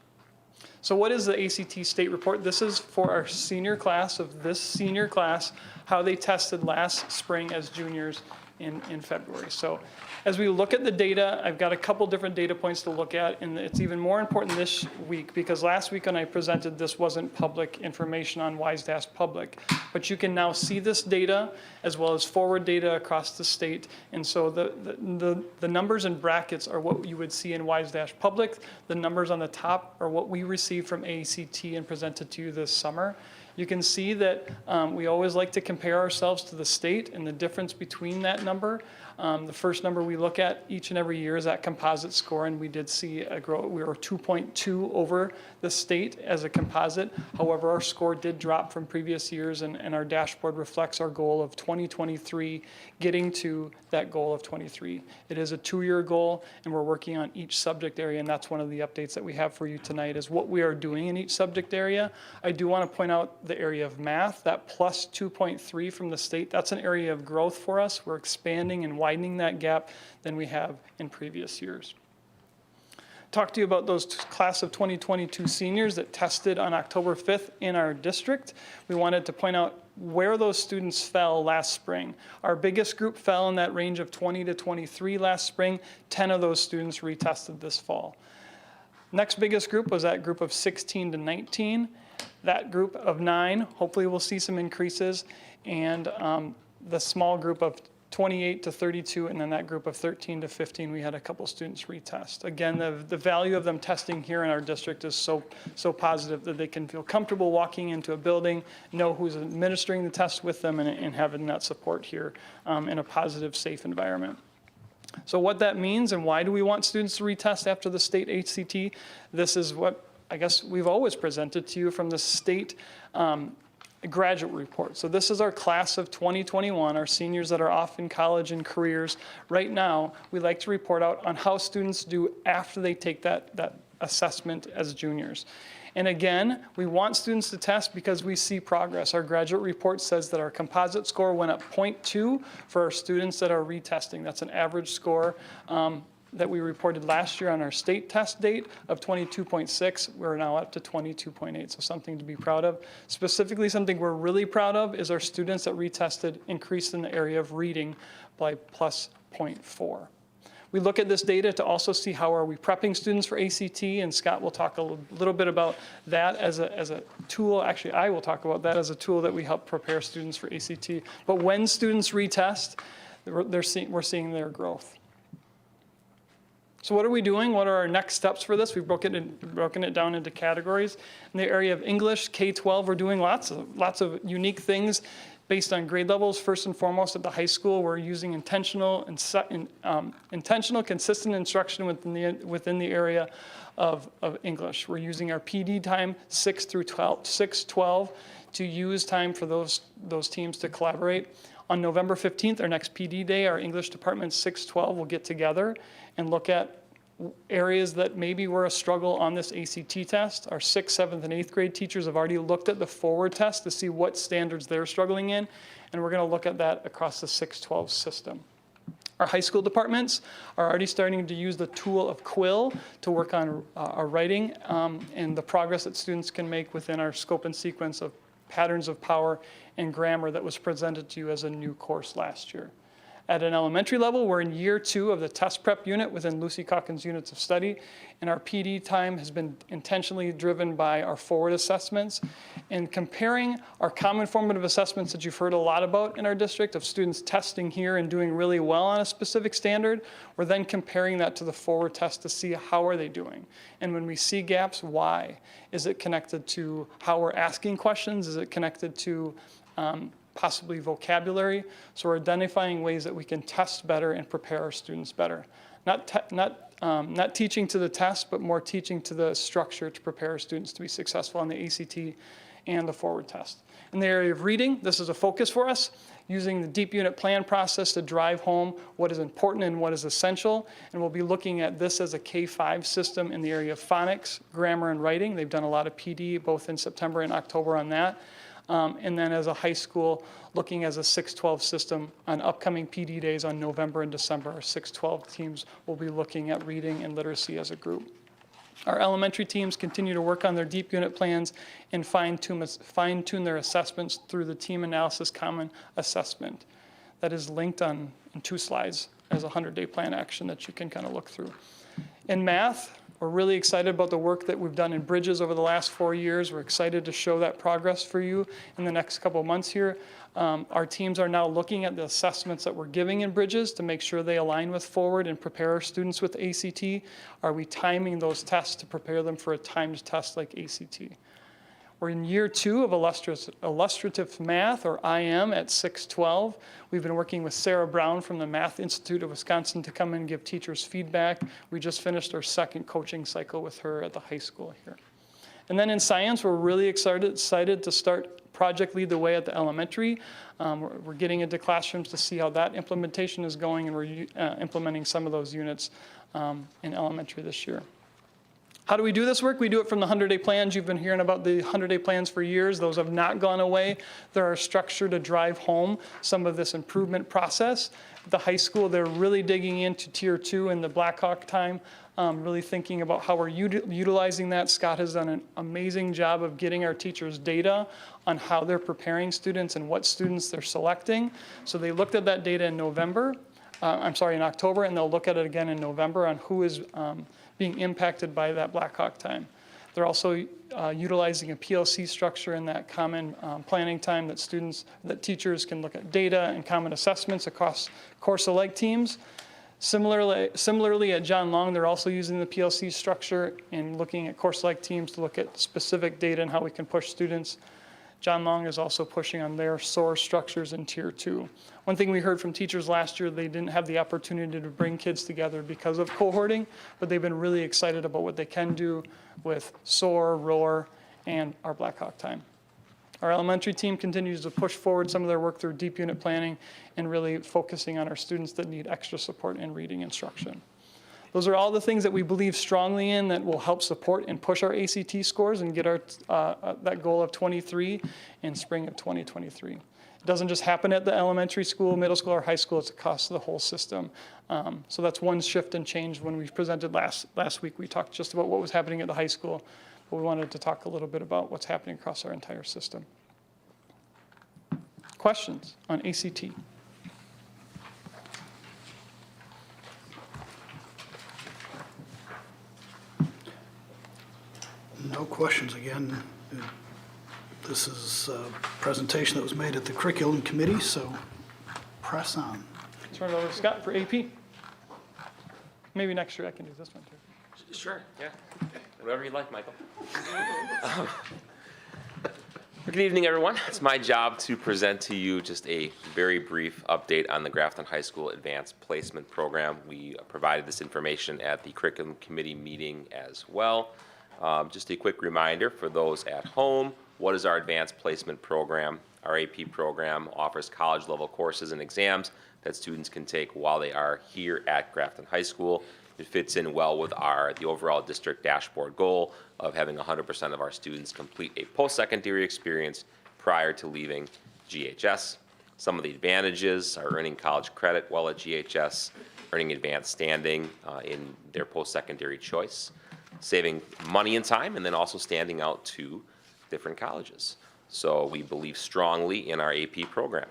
So what is the ACT state report? This is for our senior class of this senior class, how they tested last spring as juniors in February. So as we look at the data, I've got a couple different data points to look at, and it's even more important this week because last week when I presented, this wasn't public information on WISE Public. But you can now see this data as well as forward data across the state. And so the numbers in brackets are what you would see in WISE Public. The numbers on the top are what we received from ACT and presented to you this summer. You can see that we always like to compare ourselves to the state and the difference between that number. The first number we look at each and every year is that composite score, and we did see a growth. We were 2.2 over the state as a composite. However, our score did drop from previous years, and our dashboard reflects our goal of 2023, getting to that goal of 23. It is a 2-year goal, and we're working on each subject area, and that's one of the updates that we have for you tonight is what we are doing in each subject area. I do want to point out the area of math, that plus 2.3 from the state, that's an area of growth for us. We're expanding and widening that gap than we have in previous years. Talk to you about those class of 2022 seniors that tested on October 5th in our district. We wanted to point out where those students fell last spring. Our biggest group fell in that range of 20 to 23 last spring. 10 of those students retested this fall. Next biggest group was that group of 16 to 19. That group of 9, hopefully we'll see some increases, and the small group of 28 to 32, and then that group of 13 to 15, we had a couple students retest. Again, the value of them testing here in our district is so positive that they can feel comfortable walking into a building, know who's administering the test with them, and having that support here in a positive, safe environment. So what that means and why do we want students to retest after the state ACT? This is what I guess we've always presented to you from the state graduate report. So this is our class of 2021, our seniors that are off in college and careers. Right now, we like to report out on how students do after they take that assessment as juniors. And again, we want students to test because we see progress. Our graduate report says that our composite score went up 0.2 for our students that are retesting. That's an average score that we reported last year on our state test date of 22.6. We're now up to 22.8, so something to be proud of. Specifically, something we're really proud of is our students that retested increased in the area of reading by plus 0.4. We look at this data to also see how are we prepping students for ACT, and Scott will talk a little bit about that as a tool. Actually, I will talk about that as a tool that we help prepare students for ACT. But when students retest, we're seeing their growth. So what are we doing? What are our next steps for this? We've broken it down into categories. In the area of English, K-12, we're doing lots of unique things based on grade levels. First and foremost, at the high school, we're using intentional, consistent instruction within the area of English. We're using our PD time 6-12 to use time for those teams to collaborate. On November 15th, our next PD day, our English department 6-12 will get together and look at areas that maybe were a struggle on this ACT test. Our 6th, 7th, and 8th grade teachers have already looked at the forward test to see what standards they're struggling in, and we're going to look at that across the 6-12 system. Our high school departments are already starting to use the tool of Quill to work on our writing and the progress that students can make within our scope and sequence of patterns of power and grammar that was presented to you as a new course last year. At an elementary level, we're in year 2 of the test prep unit within Lucy Calkins' units of study, and our PD time has been intentionally driven by our forward assessments. And comparing our common formative assessments that you've heard a lot about in our district of students testing here and doing really well on a specific standard, we're then comparing that to the forward test to see how are they doing. And when we see gaps, why? Is it connected to how we're asking questions? Is it connected to possibly vocabulary? So we're identifying ways that we can test better and prepare our students better. Not teaching to the test, but more teaching to the structure to prepare our students to be successful on the ACT and the forward test. In the area of reading, this is a focus for us, using the deep unit plan process to drive home what is important and what is essential. And we'll be looking at this as a K-5 system in the area of phonics, grammar, and writing. They've done a lot of PD both in September and October on that. And then as a high school, looking as a 6-12 system on upcoming PD days on November and December. Our 6-12 teams will be looking at reading and literacy as a group. Our elementary teams continue to work on their deep unit plans and fine-tune their assessments through the team analysis common assessment. That is linked in 2 slides as a 100-day plan action that you can kind of look through. In math, we're really excited about the work that we've done in Bridges over the last 4 years. We're excited to show that progress for you in the next couple of months here. Our teams are now looking at the assessments that we're giving in Bridges to make sure they align with forward and prepare our students with ACT. Are we timing those tests to prepare them for a timed test like ACT? We're in year 2 of illustrative math, or IM, at 6-12. We've been working with Sarah Braum from the Math Institute of Wisconsin to come in and give teachers feedback. We just finished our 2nd coaching cycle with her at the high school here. And then in science, we're really excited to start Project Lead the Way at the elementary. We're getting into classrooms to see how that implementation is going, and we're implementing some of those units in elementary this year. How do we do this work? We do it from the 100-day plans. You've been hearing about the 100-day plans for years. Those have not gone away. They're our structure to drive home some of this improvement process. At the high school, they're really digging into Tier 2 and the Blackhawk time, really thinking about how we're utilizing that. Scott has done an amazing job of getting our teachers data on how they're preparing students and what students they're selecting. So they looked at that data in in October, and they'll look at it again in November on who is being impacted by that Blackhawk time. They're also utilizing a PLC structure in that common planning time that teachers can look at data and common assessments across course-alike teams. Similarly at John Long, they're also using the PLC structure and looking at course-alike teams to look at specific data and how we can push students. John Long is also pushing on their SOAR structures in Tier 2. One thing we heard from teachers last year, they didn't have the opportunity to bring kids together because of cohorting, but they've been really excited about what they can do with SOAR, ROAR, and our Blackhawk time. Our elementary team continues to push forward some of their work through deep unit planning and really focusing on our students that need extra support in reading instruction. Those are all the things that we believe strongly in that will help support and push our ACT scores and get our that goal of 23 in spring of 2023. It doesn't just happen at the elementary school, middle school, or high school. It's across the whole system. So that's one shift and change. When we presented last week, we talked just about what was happening at the high school, but we wanted to talk a little bit about what's happening across our entire system. Questions on ACT? No questions again. This is a presentation that was made at the curriculum committee, so press on. Turn it over to Scott for AP. Maybe next year I can do this one too. Sure, yeah. Whatever you like, Michael. Good evening, everyone. It's my job to present to you just a very brief update on the Grafton High School Advanced Placement Program. We provided this information at the Curriculum Committee meeting as well. Just a quick reminder for those at home, what is our Advanced Placement Program? Our AP program offers college-level courses and exams that students can take while they are here at Grafton High School. It fits in well with the overall district dashboard goal of having 100% of our students complete a post-secondary experience prior to leaving GHS. Some of the advantages are earning college credit while at GHS, earning advanced standing in their post-secondary choice, saving money and time, and then also standing out to different colleges. So we believe strongly in our AP program.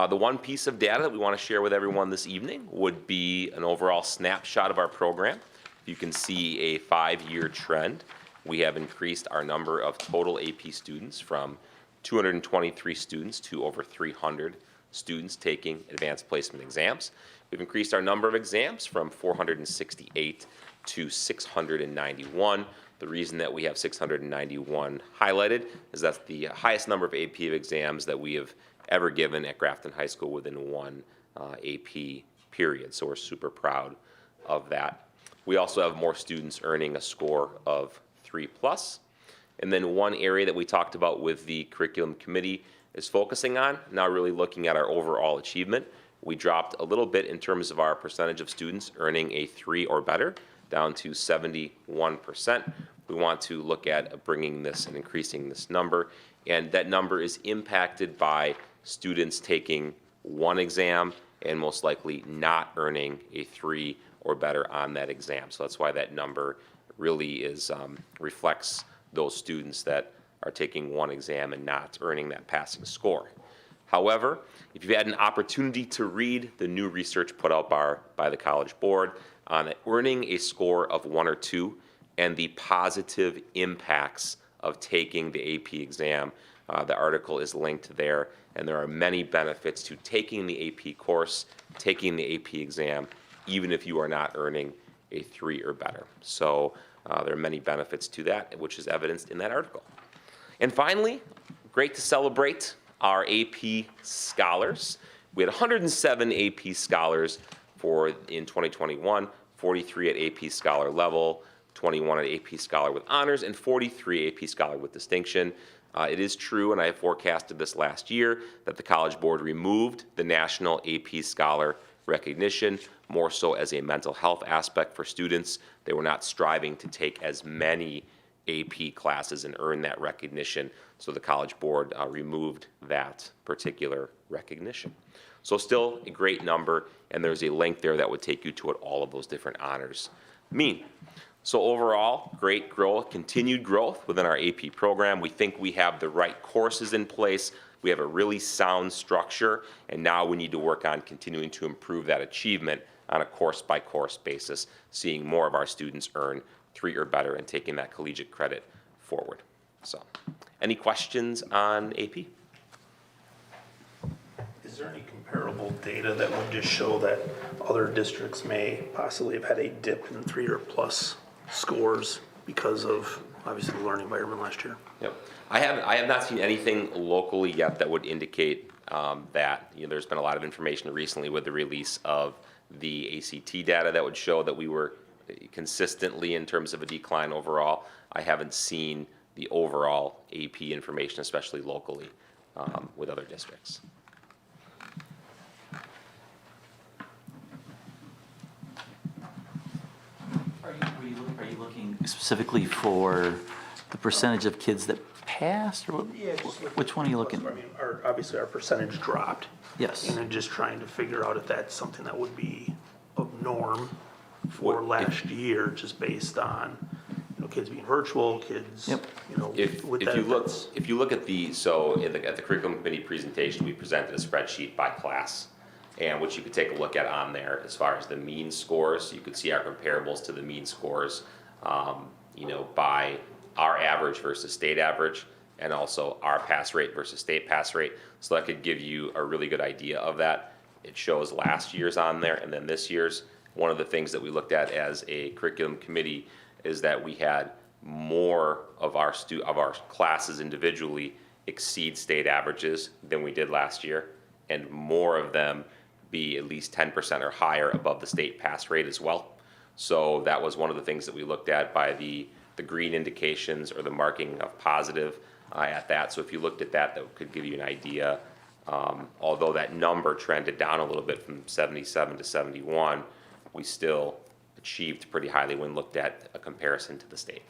The one piece of data that we want to share with everyone this evening would be an overall snapshot of our program. You can see a 5-year trend. We have increased our number of total AP students from 223 students to over 300 students taking advanced placement exams. We've increased our number of exams from 468 to 691. The reason that we have 691 highlighted is that's the highest number of AP exams that we have ever given at Grafton High School within one AP period. So we're super proud of that. We also have more students earning a score of 3+. And then one area that we talked about with the curriculum committee is focusing on, now really looking at our overall achievement. We dropped a little bit in terms of our percentage of students earning a 3 or better, down to 71%. We want to look at bringing this and increasing this number. And that number is impacted by students taking one exam and most likely not earning a 3 or better on that exam. So that's why that number really is reflects those students that are taking one exam and not earning that passing score. However, if you've had an opportunity to read the new research put out by the College Board on earning a score of 1 or 2 and the positive impacts of taking the AP exam, the article is linked there, and there are many benefits to taking the AP course, taking the AP exam, even if you are not earning a 3 or better. So there are many benefits to that, which is evidenced in that article. And finally, great to celebrate our AP scholars. We had 107 AP scholars in 2021, 43 at AP scholar level, 21 at AP scholar with honors, and 43 AP scholar with distinction. It is true, and I forecasted this last year, that the College Board removed the National AP Scholar recognition, more so as a mental health aspect for students. They were not striving to take as many AP classes and earn that recognition, so the College Board removed that particular recognition. So still a great number, and there's a link there that would take you to what all of those different honors mean. So overall, great growth, continued growth within our AP program. We think we have the right courses in place. We have a really sound structure, and now we need to work on continuing to improve that achievement on a course-by-course basis, seeing more of our students earn 3 or better and taking that collegiate credit forward. So, any questions on AP? Is there any comparable data that would just show that other districts may possibly have had a dip in 3 or plus scores because of obviously the learning environment last year? Yep. I have not seen anything locally yet that would indicate that. There's been a lot of information recently with the release of the ACT data that would show that we were consistently in terms of a decline overall. I haven't seen the overall AP information, especially locally, with other districts. Are you looking specifically for the percentage of kids that passed, or which one are you looking? I mean, obviously our percentage dropped. Yes. And then just trying to figure out if that's something that would be of norm for last year, just based on, kids being virtual, kids, with that. If you look at at the curriculum committee presentation, we presented a spreadsheet by class, and which you could take a look at on there as far as the mean scores. You could see our comparables to the mean scores, by our average versus state average, and also our pass rate versus state pass rate. So that could give you a really good idea of that. It shows last year's on there and then this year's, one of the things that we looked at as a curriculum committee is that we had more of our classes individually exceed state averages than we did last year, and more of them be at least 10% or higher above the state pass rate as well. So that was one of the things that we looked at by the green indications or the marking of positive at that. So if you looked at that, that could give you an idea. Although that number trended down a little bit from 77 to 71, we still achieved pretty highly when looked at a comparison to the state.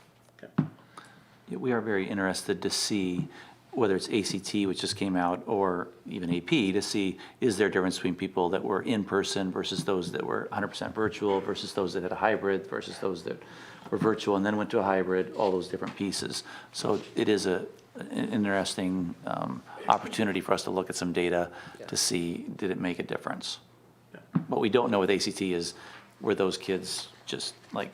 Yeah, we are very interested to see whether it's ACT, which just came out, or even AP, to see is there a difference between people that were in person versus those that were 100% virtual versus those that had a hybrid versus those that were virtual and then went to a hybrid, all those different pieces. So it is an interesting opportunity for us to look at some data to see, did it make a difference? What we don't know with ACT is, were those kids just like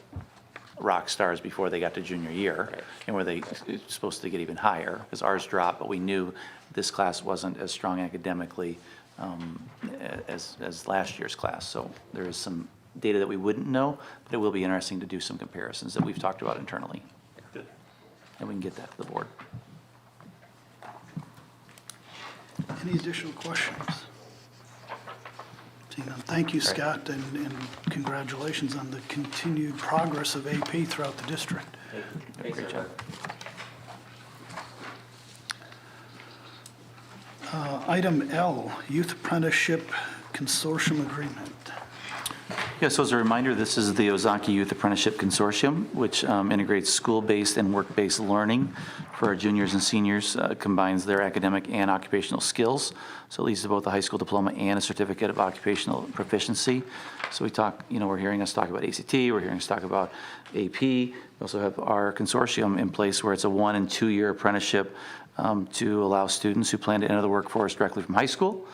rock stars before they got to junior year, and were they supposed to get even higher? Because ours dropped, but we knew this class wasn't as strong academically as last year's class. So there is some data that we wouldn't know, but it will be interesting to do some comparisons that we've talked about internally. Good. And we can get that to the board. Any additional questions? Seeing none. Thank you, Scott, and congratulations on the continued progress of AP throughout the district. Great job. Item L, Youth Apprenticeship Consortium Agreement. Yeah, so as a reminder, this is the Ozaki Youth Apprenticeship Consortium, which integrates school-based and work-based learning for our juniors and seniors, combines their academic and occupational skills. So it leads to both a high school diploma and a certificate of occupational proficiency. So we talk, we're hearing us talk about ACT, we're hearing us talk about AP. We also have our consortium in place where it's a 1- and 2-year apprenticeship to allow students who plan to enter the workforce directly from high school,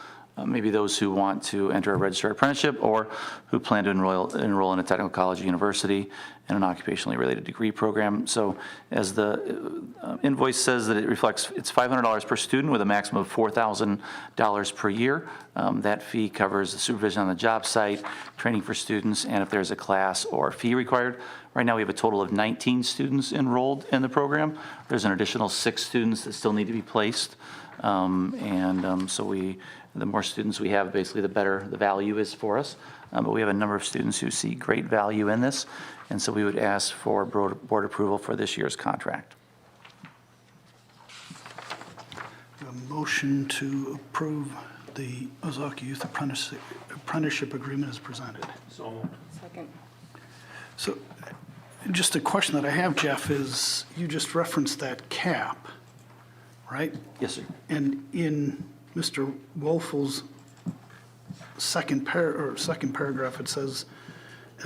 maybe those who want to enter a registered apprenticeship or who plan to enroll in a technical college or university in an occupationally related degree program. So as the invoice says, that it reflects, it's $500 per student with a maximum of $4,000 per year. That fee covers the supervision on the job site, training for students, and if there's a class or fee required. Right now we have a total of 19 students enrolled in the program. There's an additional 6 students that still need to be placed. So the more students we have, basically the better the value is for us. But we have a number of students who see great value in this, and so we would ask for board approval for this year's contract. A motion to approve the Ozaki Youth Apprenticeship Agreement as presented. So moved. Second. So just a question that I have, Jeff, is you just referenced that cap, right? Yes, sir. And in Mr. Wolfel's second paragraph, it says,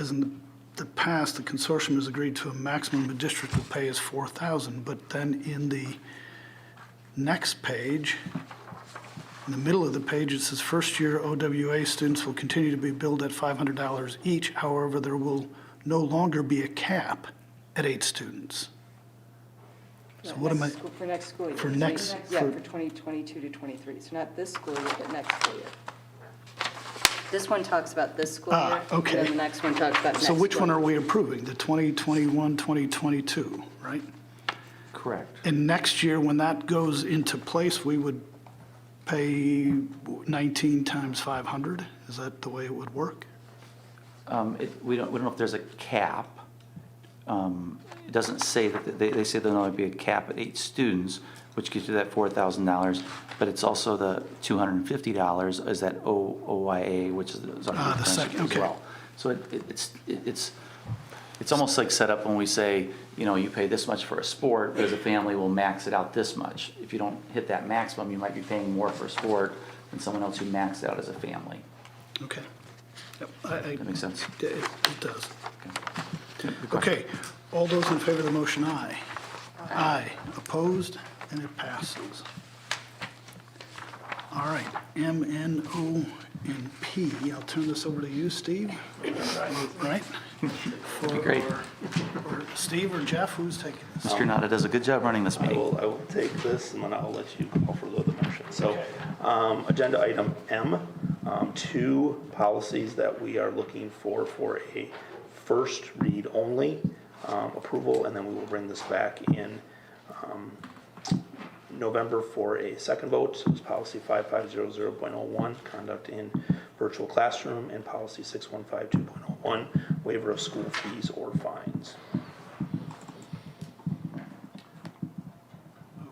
as in the past, the consortium has agreed to a maximum the district will pay is $4,000. But then in the next page, in the middle of the page, it says first year OWA students will continue to be billed at $500 each. However, there will no longer be a cap at 8 students. So what am I? For next school year. For next. Yeah, for 2022 to 23. So not this school year, but next school year. This one talks about this school year. Okay. And then the next one talks about next So which school one year. are we approving? The 2021, 2022, right? Correct. And next year, when that goes into place, we would pay 19 times 500? Is that the way it would work? We don't know if there's a cap. It doesn't say that, they say there'll only be a cap at 8 students, which gives you that $4,000, but it's also the $250 is that OYA, which is the second, okay. as well. So it's almost like set up when we say, you pay this much for a sport, but as a family we'll max it out this much. If you don't hit that maximum, you might be paying more for a sport than someone else who maxed out as a family. Okay. Yep, That makes sense? It does. Okay, all those in favor of the motion, aye. Aye. Opposed, and it passes. All right, M, N, O, and P. I'll turn this over to you, Steve. Right? Great. Or Steve or Jeff, who's taking this? Mr. Nada does a good job running this meeting. I will take this, and then I'll let you offer the motion. So, agenda item M, two policies that we are looking for a first read only approval, and then we will bring this back in November for a second vote. So it's policy 5500.01, conduct in virtual classroom, and policy 6152.01, waiver of school fees or fines.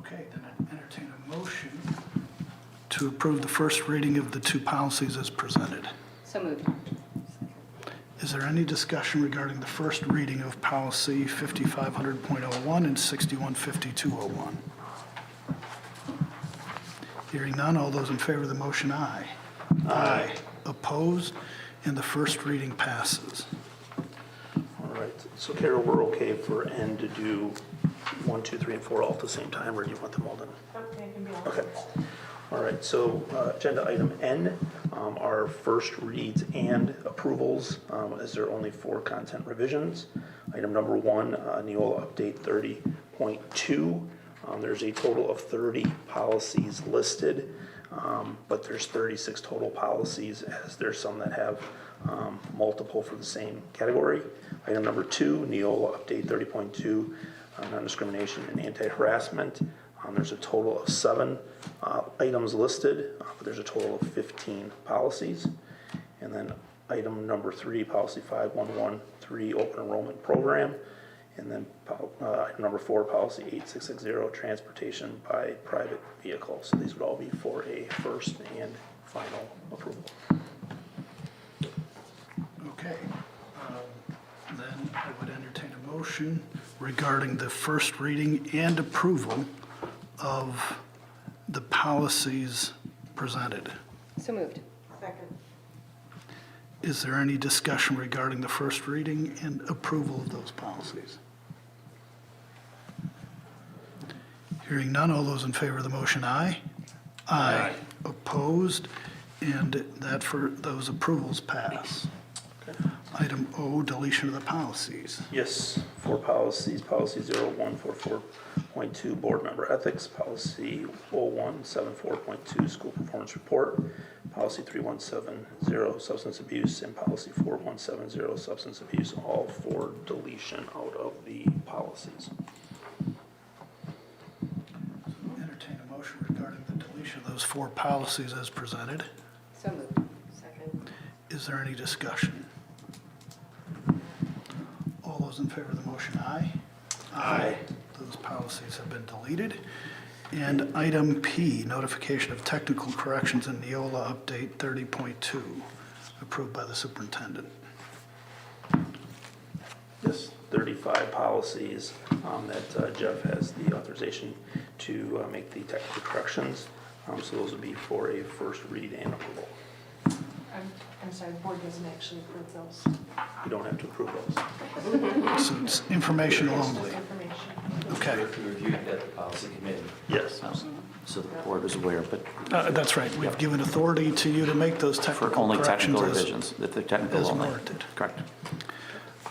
Okay, then I entertain a motion to approve the first reading of the two policies as presented. So moved. Is there any discussion regarding the first reading of policy 5500.01 and 6152.01? Hearing none, all those in favor of the motion, aye. Aye. Opposed? And the first reading passes. All right, so Carol, we're okay for N to do 1, 2, 3, and 4 all at the same time, or do you want them all done? Okay. All right, so agenda item N are first reads and approvals, as there are only 4 content revisions. Item number 1, Neola update 30.2. There's a total of 30 policies listed, but there's 36 total policies, as there's some that have multiple for the same category. Item number 2, Neola update 30.2, non-discrimination and anti-harassment. There's a total of 7 items listed, but there's a total of 15 policies. And then item number 3, policy 5113, open enrollment program. And then item number 4, policy 8660, transportation by private vehicle. So these would all be for a first and final approval. Okay. Then I would entertain a motion regarding the first reading and approval of the policies presented. So moved. Second. Is there any discussion regarding the first reading and approval of those policies? Hearing none, all those in favor of the motion, aye. Aye. Opposed? And that for those approvals pass. Okay. Item O, deletion of the policies. Yes, 4 policies, policy 0144.2, board member ethics, policy 0174.2, school performance report, policy 3170, substance abuse, and policy 4170, substance abuse, all for deletion out of the policies. Entertain a motion regarding the deletion of those 4 policies as presented. So moved. Second. Is there any discussion? All those in favor of the motion, aye. Aye. Those policies have been deleted. And item P, notification of technical corrections in Neola update 30.2, approved by the superintendent. Yes, 35 policies that Jeff has the authorization to make the technical corrections. So those would be for a first read and approval. I'm sorry, the board doesn't actually approve those. You don't have to approve those. So it's informational only. Okay. We reviewed at the policy committee. Yes. So the board was aware, but That's right. We've given authority to you to make those for technical only corrections technical revisions, that they're technical as only. warranted. Correct.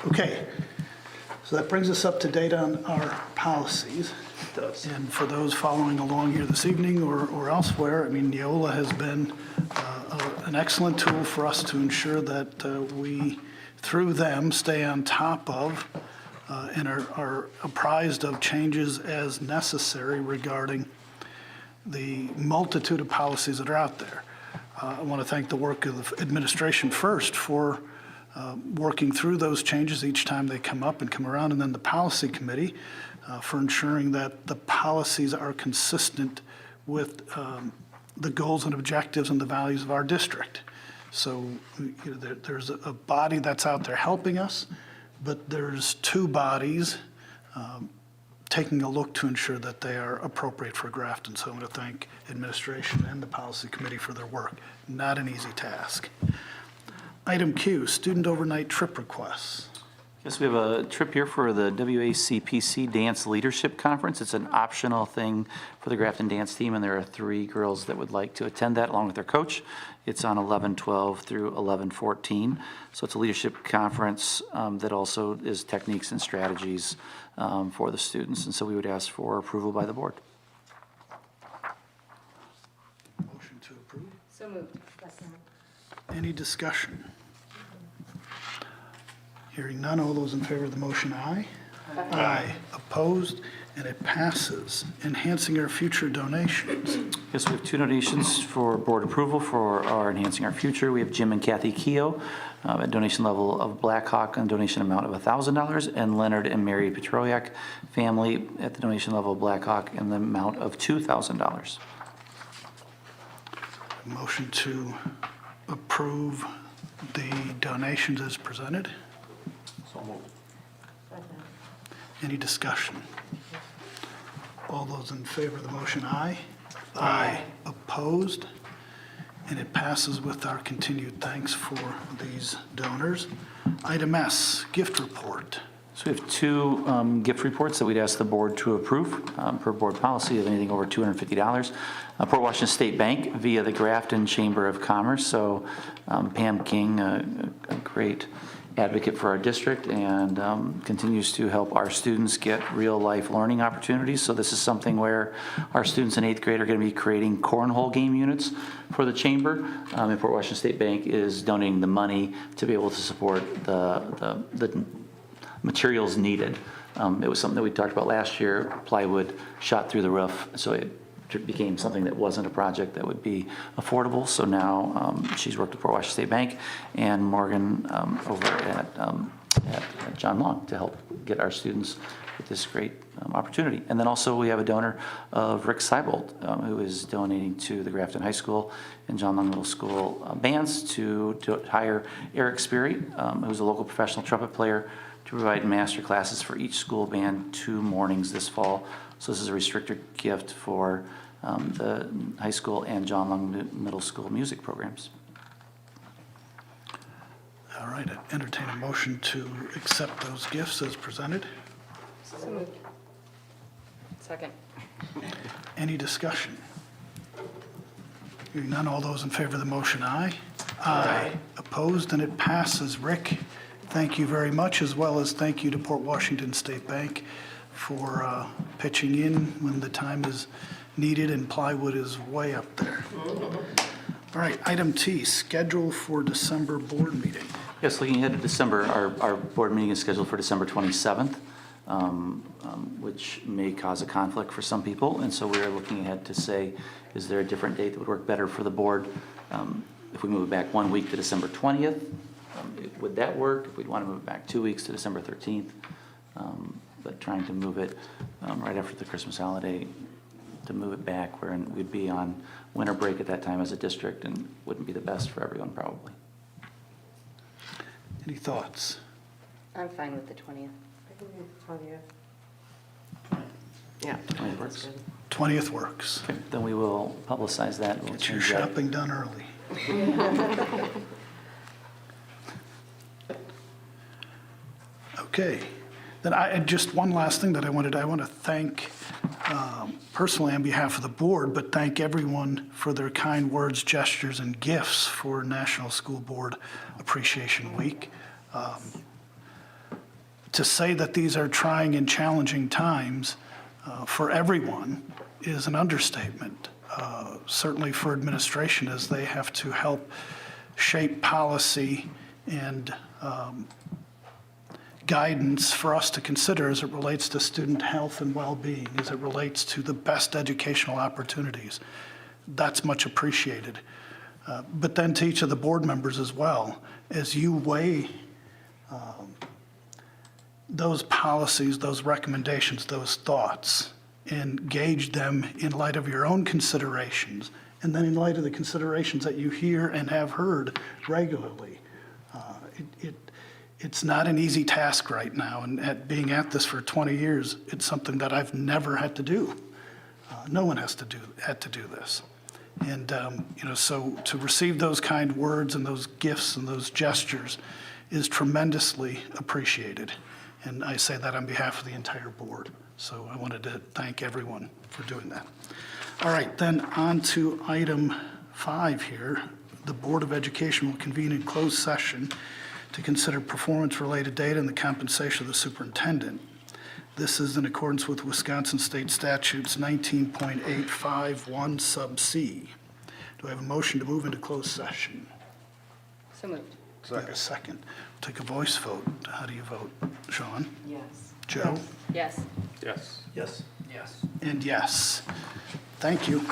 Okay. So that brings us up to date on our policies. It does. And for those following along here this evening or elsewhere, I mean, Neola has been an excellent tool for us to ensure that we, through them, stay on top of and are apprised of changes as necessary regarding the multitude of policies that are out there. I want to thank the work of the administration first for working through those changes each time they come up and come around, and then the policy committee for ensuring that the policies are consistent with the goals and objectives and the values of our district. So there's a body that's out there helping us, but there's 2 bodies taking a look to ensure that they are appropriate for Grafton. So I want to thank administration and the policy committee for their work. Not an easy task. Item Q, student overnight trip requests. Yes, we have a trip here for the WACPC Dance Leadership Conference. It's an optional thing for the Grafton dance team, and there are 3 girls that would like to attend that along with their coach. It's on 11/12 through 11/14. So it's a leadership conference that also is techniques and strategies for the students. And so we would ask for approval by the board. Motion to approve. So moved. Any discussion? Hearing none, all those in favor of the motion, aye. Aye. Opposed, and it passes. Enhancing our future donations. Yes, we have 2 donations for board approval for our Enhancing Our Future. We have Jim and Kathy Keogh at donation level of Blackhawk and donation amount of $1,000, and Leonard and Mary Petroyak family at the donation level of Blackhawk and the amount of $2,000. Motion to approve the donations as presented. So moved. Any discussion? All those in favor of the motion, aye. Aye. Opposed? And it passes with our continued thanks for these donors. Item S, gift report. So we have 2 gift reports that we'd ask the board to approve per board policy of anything over $250. Port Washington State Bank via the Grafton Chamber of Commerce. So Pam King, a great advocate for our district, and continues to help our students get real-life learning opportunities. So this is something where our students in 8th grade are going to be creating cornhole game units for the chamber, and Port Washington State Bank is donating the money to be able to support the materials needed. It was something that we talked about last year. Plywood shot through the roof, so it became something that wasn't a project that would be affordable. So now she's worked with Port Washington State Bank and Morgan over at John Long to help get our students with this great opportunity. And then also we have a donor of Rick Seibold, who is donating to the Grafton High School and John Long Middle School bands to hire Eric Sperry, who's a local professional trumpet player, to provide master classes for each school band 2 mornings this fall. So this is a restricted gift for the high school and John Long Middle School music programs. All right, I entertain a motion to accept those gifts as presented. So moved. Second. Any discussion? Hearing none, all those in favor of the motion, aye. Aye. Opposed, and it passes. Rick, thank you very much, as well as thank you to Port Washington State Bank for pitching in when the time is needed and plywood is way up there. All right, item T, schedule for December board meeting. Yes, looking ahead to December, our board meeting is scheduled for December 27th, which may cause a conflict for some people. And so we're looking ahead to say, is there a different date that would work better for the board? If we move it back 1 week to December 20th, would that work? If we'd want to move it back 2 weeks to December 13th, but trying to move it right after the Christmas holiday, to move it back where we'd be on winter break at that time as a district and wouldn't be the best for everyone probably. Any thoughts? I'm fine with the 20th. I can do the 20th. Yeah. 20th works. 20th works. Okay, then we will publicize that. We'll Get your change that. shopping done early. Okay, then just one last thing that I want to thank personally on behalf of the board, but thank everyone for their kind words, gestures, and gifts for National School Board Appreciation Week. To say that these are trying and challenging times for everyone is an understatement, certainly for administration, as they have to help shape policy and guidance for us to consider as it relates to student health and well-being, as it relates to the best educational opportunities. That's much appreciated. But then to each of the board members as well, as you weigh those policies, those recommendations, those thoughts, and gauge them in light of your own considerations, and then in light of the considerations that you hear and have heard regularly. It's not an easy task right now, and being at this for 20 years, it's something that I've never had to do. No one had to do this. And, so to receive those kind words and those gifts and those gestures is tremendously appreciated. And I say that on behalf of the entire board. So I wanted to thank everyone for doing that. All right, then on to item 5 here. The Board of Education will convene in closed session to consider performance-related data and the compensation of the superintendent. This is in accordance with Wisconsin State Statutes 19.851 sub C. Do I have a motion to move into closed session? So moved. Like a second. Take a voice vote. How do you vote? Sean? Yes. Joe? Yes. Yes. Yes. Yes. And yes. Thank you.